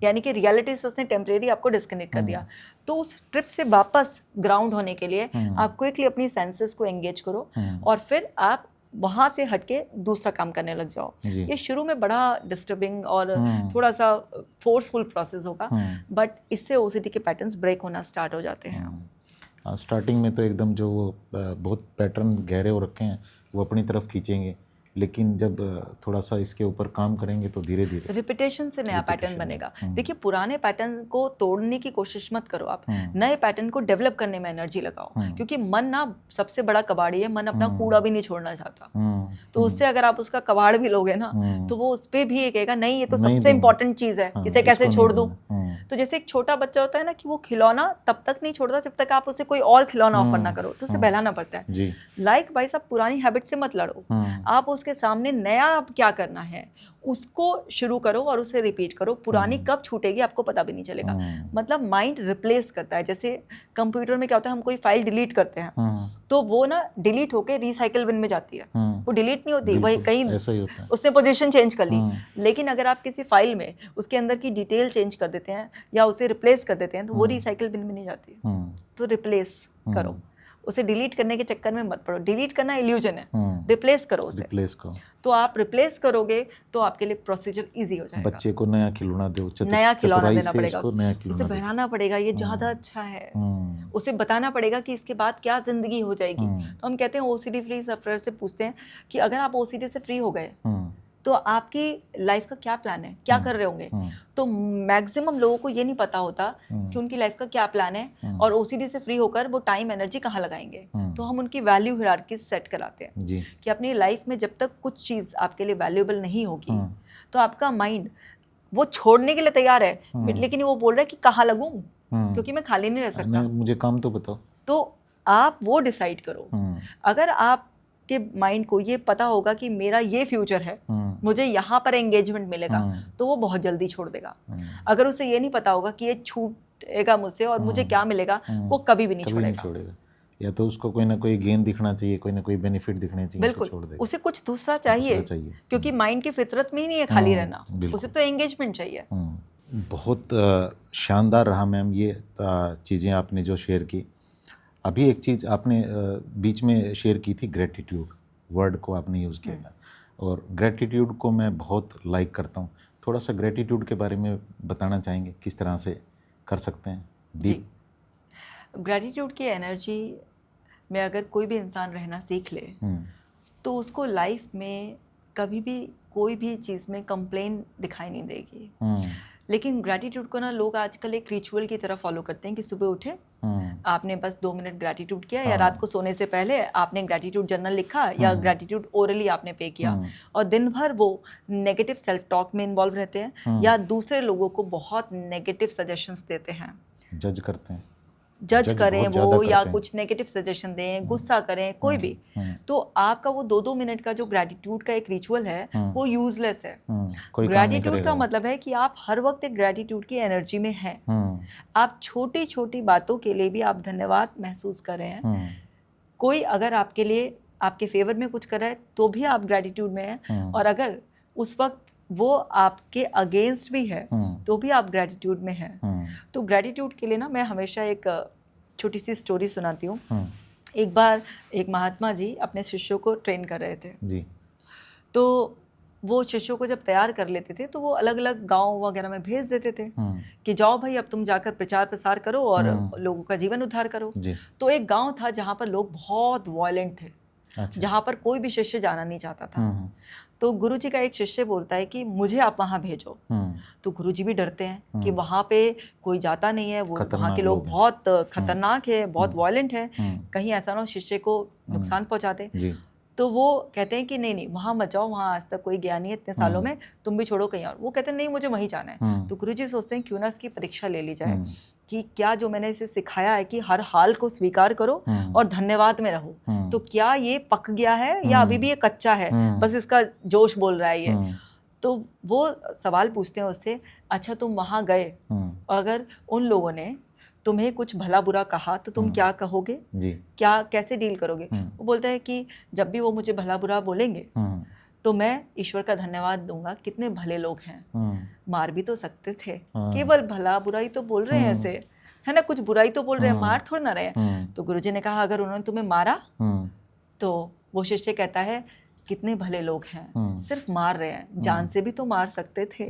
यानी कि रियलिटी से उसने टेम्परेरी आपको डिस्कनेक्ट कर दिया। तो उस ट्रिप से वापस ग्राउंड होने के लिए आप क्विकली अपनी सेंसेस को एंगेज करो और फिर आप वहाँ से हटके दूसरा काम करने लग जाओ। ये शुरू में बड़ा डिस्टर्बिंग और थोड़ा सा फोर्सफुल प्रोसेस होगा, बट इससे OCD के पैटर्न्स ब्रेक होना स्टार्ट हो जाते हैं। स्टार्टिंग में तो एकदम जो वो बहुत पैटर्न गहरे हो रखे हैं वो अपनी तरफ खींचेंगे, लेकिन जब थोड़ा सा इसके ऊपर काम करेंगे तो धीरे धीरे रिपीटेशन से नया पैटर्न बनेगा। देखिए, पुराने पैटर्न को तोड़ने की कोशिश मत करो, आप नए पैटर्न को डेवलप करने में एनर्जी लगाओ, क्योंकि मन ना सबसे बड़ा कबाड़ी है। मन अपना कूड़ा भी नहीं छोड़ना चाहता, तो उससे अगर आप उसका कबाड़ भी लोगे ना तो वो उस पर भी ये कहेगा नहीं ये तो सबसे इंपॉर्टेंट चीज है, इसे कैसे छोड़ दूं। तो जैसे एक छोटा बच्चा होता है ना कि वो खिलौना तब तक नहीं छोड़ता जब तक आप उसे कोई और खिलौना ऑफर ना करो, तो उसे बहलाना पड़ता है। लाइक भाई साहब, पुरानी हैबिट से मत लड़ो, आप उसके सामने नया अब क्या करना है उसको शुरू करो और उसे रिपीट करो। पुरानी कब छूटेगी आपको पता भी नहीं चलेगा। मतलब माइंड रिप्लेस करता है। जैसे कंप्यूटर में क्या होता है, हम कोई फाइल डिलीट करते हैं तो वो ना डिलीट होके रिसाइकल बिन में जाती है, वो डिलीट नहीं होती, वही कहीं उसने पोजीशन चेंज कर ली। लेकिन अगर आप किसी फाइल में उसके अंदर की डिटेल चेंज कर देते हैं या उसे रिप्लेस कर देते हैं तो वो रिसाइकिल बिन में नहीं जाती। तो रिप्लेस करो, उसे डिलीट करने के चक्कर में मत पड़ो। डिलीट करना इल्यूजन है, रिप्लेस करो उसे। रिप्लेस करो, तो आप रिप्लेस करोगे तो आपके लिए प्रोसीजर इजी हो जाएगा। बच्चे को नया खिलौना दो, नया खिलौना देना पड़ेगा, उसे बहलाना पड़ेगा, ये ज्यादा अच्छा है। उसे बताना पड़ेगा कि इसके बाद क्या जिंदगी हो जाएगी। तो हम कहते हैं OCD फ्री सफरर से पूछते हैं कि अगर आप OCD से फ्री हो गए तो आपकी लाइफ का क्या प्लान है, क्या कर रहे होंगे। तो मैक्सिमम लोगों को ये नहीं पता होता कि उनकी लाइफ का क्या प्लान है और ओसीडी से फ्री होकर वो टाइम एनर्जी कहाँ लगाएंगे। तो हम उनकी वैल्यू हिरार्की सेट कराते हैं जी। कि अपनी लाइफ में जब तक कुछ चीज़ आपके लिए वैल्यूएबल नहीं होगी तो आपका माइंड वो छोड़ने के लिए तैयार है, लेकिन वो बोल रहा है कि कहाँ लगूं, क्योंकि मैं खाली नहीं रह सकता, मुझे काम तो बताओ। तो आप वो डिसाइड करो। अगर आपके माइंड को ये पता होगा कि मेरा ये फ्यूचर है, मुझे यहाँ पर एंगेजमेंट मिलेगा, तो वो बहुत जल्दी छोड़ देगा। अगर उसे ये नहीं पता होगा कि ये छूटेगा मुझसे और मुझे क्या मिलेगा, वो कभी भी नहीं छोड़ेगा। या तो उसको कोई ना कोई गेन दिखना चाहिए, कोई ना कोई बेनिफिट दिखने चाहिए, बिल्कुल, तो छोड़ देगा। उसे कुछ दूसरा चाहिए, क्योंकि माइंड की फितरत में ही नहीं है खाली रहना, उसे तो एंगेजमेंट चाहिए। बहुत शानदार रहा मैम ये चीज़ें आपने जो शेयर की। अभी एक चीज़ आपने बीच में शेयर की थी, ग्रेटिट्यूड वर्ड को आपने यूज़ किया था, और ग्रेटिट्यूड को मैं बहुत लाइक करता हूँ। थोड़ा सा ग्रेटिट्यूड के बारे में बताना चाहेंगे, किस तरह से कर सकते हैं? जी, ग्रेटिट्यूड की एनर्जी में अगर कोई भी इंसान रहना सीख ले तो उसको लाइफ में कभी भी कोई भी चीज़ में कंप्लेन दिखाई नहीं देगी। लेकिन ग्रैटिट्यूड को ना लोग आजकल एक रिचुअल की तरह फॉलो करते हैं कि सुबह उठे आपने बस 2 मिनट ग्रैटिट्यूड किया, या रात को सोने से पहले आपने ग्रैटिट्यूड जर्नल लिखा, या ग्रैटिट्यूड ओरली आपने पे किया, और दिन भर वो नेगेटिव सेल्फ टॉक में इन्वॉल्व रहते हैं या दूसरे लोगों को बहुत नेगेटिव सजेशंस देते हैं, जज करते हैं, जज करें वो, या कुछ नेगेटिव सजेशन दें, गुस्सा करें, कोई भी। तो आपका वो 2-2 मिनट का जो ग्रैटिट्यूड का एक रिचुअल है वो यूजलेस है। ग्रैटिट्यूड का मतलब है कि आप हर वक्त एक ग्रैटिट्यूड की एनर्जी में हैं। आप छोटी छोटी बातों के लिए भी आप धन्यवाद महसूस कर रहे हैं। कोई अगर आपके लिए आपके फेवर में कुछ कर रहा है तो भी आप ग्रैटिट्यूड में हैं, और अगर उस वक्त वो आपके अगेंस्ट भी है तो भी आप ग्रैटिट्यूड में हैं। तो ग्रैटिट्यूड के लिए ना मैं हमेशा एक छोटी सी स्टोरी सुनाती हूँ। एक बार एक महात्मा जी अपने शिष्यों को ट्रेन कर रहे थे जी। तो वो शिष्यों को जब तैयार कर लेते थे तो वो अलग अलग गांव वगैरह में भेज देते थे कि जाओ भाई अब तुम जाकर प्रचार प्रसार करो और लोगों का जीवन उद्धार करो। तो एक गाँव था जहाँ पर लोग बहुत वायलेंट थे, जहाँ पर कोई भी शिष्य जाना नहीं चाहता था। तो गुरुजी का एक शिष्य बोलता है कि मुझे आप वहाँ भेजो। तो गुरुजी भी डरते हैं कि वहाँ पे कोई जाता नहीं है, वो वहाँ के लोग बहुत खतरनाक है, बहुत वायलेंट है, कहीं ऐसा ना हो शिष्य को नुकसान पहुँचा दे। तो वो कहते हैं कि नहीं नहीं वहाँ मत जाओ, वहाँ आज तक कोई गया नहीं है इतने सालों में, तुम भी छोड़ो कहीं और। वो कहते हैं नहीं मुझे वहीं जाना है। तो गुरुजी सोचते हैं क्यों ना इसकी परीक्षा ले ली जाए कि क्या जो मैंने इसे सिखाया है कि हर हाल को स्वीकार करो और धन्यवाद में रहो, तो क्या ये पक गया है या अभी भी ये कच्चा है, बस इसका जोश बोल रहा है ये। तो वो सवाल पूछते हैं उससे, अच्छा तुम वहाँ गए, अगर उन लोगों ने तुम्हें कुछ भला बुरा कहा तो तुम क्या कहोगे जी? क्या कैसे डील करोगे? वो बोलता है कि जब भी वो मुझे भला बुरा बोलेंगे तो मैं ईश्वर का धन्यवाद दूंगा, कितने भले लोग हैं, मार भी तो सकते थे, केवल भला बुराई तो बोल रहे हैं ऐसे, है ना, कुछ बुराई तो बोल रहे हैं, मार थोड़ा ना रहे हैं। तो गुरुजी ने कहा अगर उन्होंने तुम्हें मारा तो वो शिष्य कहता है कितने भले लोग हैं, सिर्फ मार रहे हैं, जान से भी तो मार सकते थे।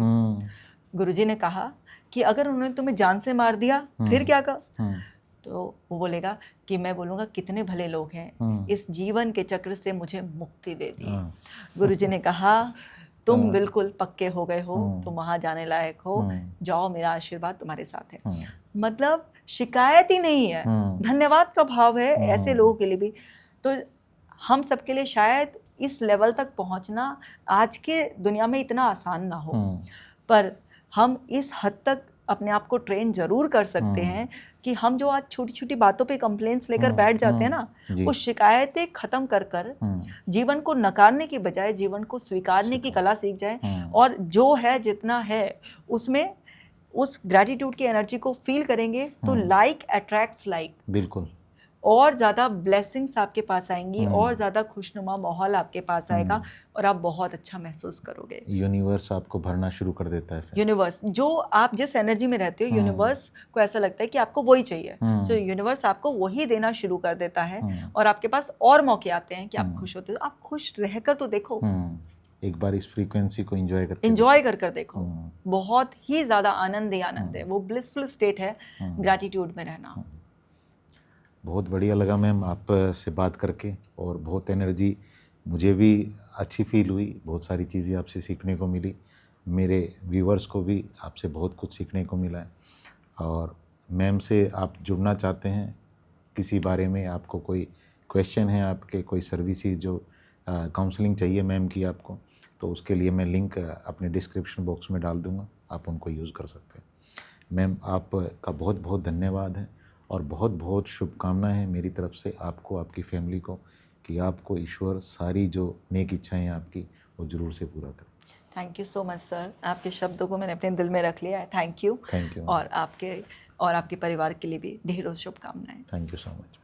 गुरुजी ने कहा कि अगर उन्होंने तुम्हें जान से मार दिया फिर क्या कर? तो वो बोलेगा कि मैं बोलूँगा कितने भले लोग हैं, इस जीवन के चक्र से मुझे मुक्ति दे दी। गुरुजी ने कहा तुम बिल्कुल पक्के हो गए हो, तुम वहाँ जाने लायक हो, जाओ मेरा आशीर्वाद तुम्हारे साथ है। मतलब शिकायत ही नहीं है, धन्यवाद का भाव है ऐसे लोगों के लिए भी। तो हम सबके लिए शायद इस लेवल तक पहुँचना आज के दुनिया में इतना आसान ना हो, पर हम इस हद तक अपने आप को ट्रेन जरूर कर सकते हैं कि हम जो आज छोटी छोटी बातों पे कंप्लेंट्स लेकर बैठ जाते हैं ना, वो शिकायतें खत्म कर कर जीवन को नकारने की बजाय जीवन को स्वीकारने की कला सीख जाए, और जो है जितना है उसमें उस ग्रैटिट्यूड की एनर्जी को फील करेंगे तो लाइक अट्रैक्ट्स लाइक, बिल्कुल, और ज़्यादा ब्लेसिंग्स आपके पास आएंगी और ज़्यादा खुशनुमा माहौल आपके पास आएगा और आप बहुत अच्छा महसूस करोगे। यूनिवर्स आपको भरना शुरू कर देता है फिर। यूनिवर्स, जो आप जिस एनर्जी में रहते हो, यूनिवर्स को ऐसा लगता है कि आपको वही चाहिए, तो यूनिवर्स आपको वही देना शुरू कर देता है और आपके पास और मौके आते हैं कि आप खुश होते हो। आप खुश रहकर तो देखो, एक बार इस फ्रीक्वेंसी को एंजॉय कर देखो, बहुत ही ज़्यादा आनंद ही आनंद है, वो ब्लिसफुल स्टेट है ग्रैटिट्यूड में रहना। बहुत बढ़िया लगा मैम आप से बात करके, और बहुत एनर्जी मुझे भी अच्छी फील हुई, बहुत सारी चीज़ें आपसे सीखने को मिली, मेरे व्यूवर्स को भी आपसे बहुत कुछ सीखने को मिला है। और मैम से आप जुड़ना चाहते हैं, किसी बारे में आपको कोई क्वेश्चन है, आपके कोई सर्विसेज जो काउंसलिंग चाहिए मैम की आपको, तो उसके लिए मैं लिंक अपने डिस्क्रिप्शन बॉक्स में डाल दूँगा, आप उनको यूज़ कर सकते हैं। मैम आपका बहुत बहुत धन्यवाद है और बहुत बहुत शुभकामनाएं हैं मेरी तरफ से आपको, आपकी फैमिली को, कि आपको ईश्वर सारी जो नेक इच्छाएं हैं आपकी वो ज़रूर से पूरा करें। Thank you so much sir, आपके शब्दों को मैंने अपने दिल में रख लिया है। Thank you. Thank you. और आपके परिवार के लिए भी ढेरों शुभकामनाएं। Thank you so much.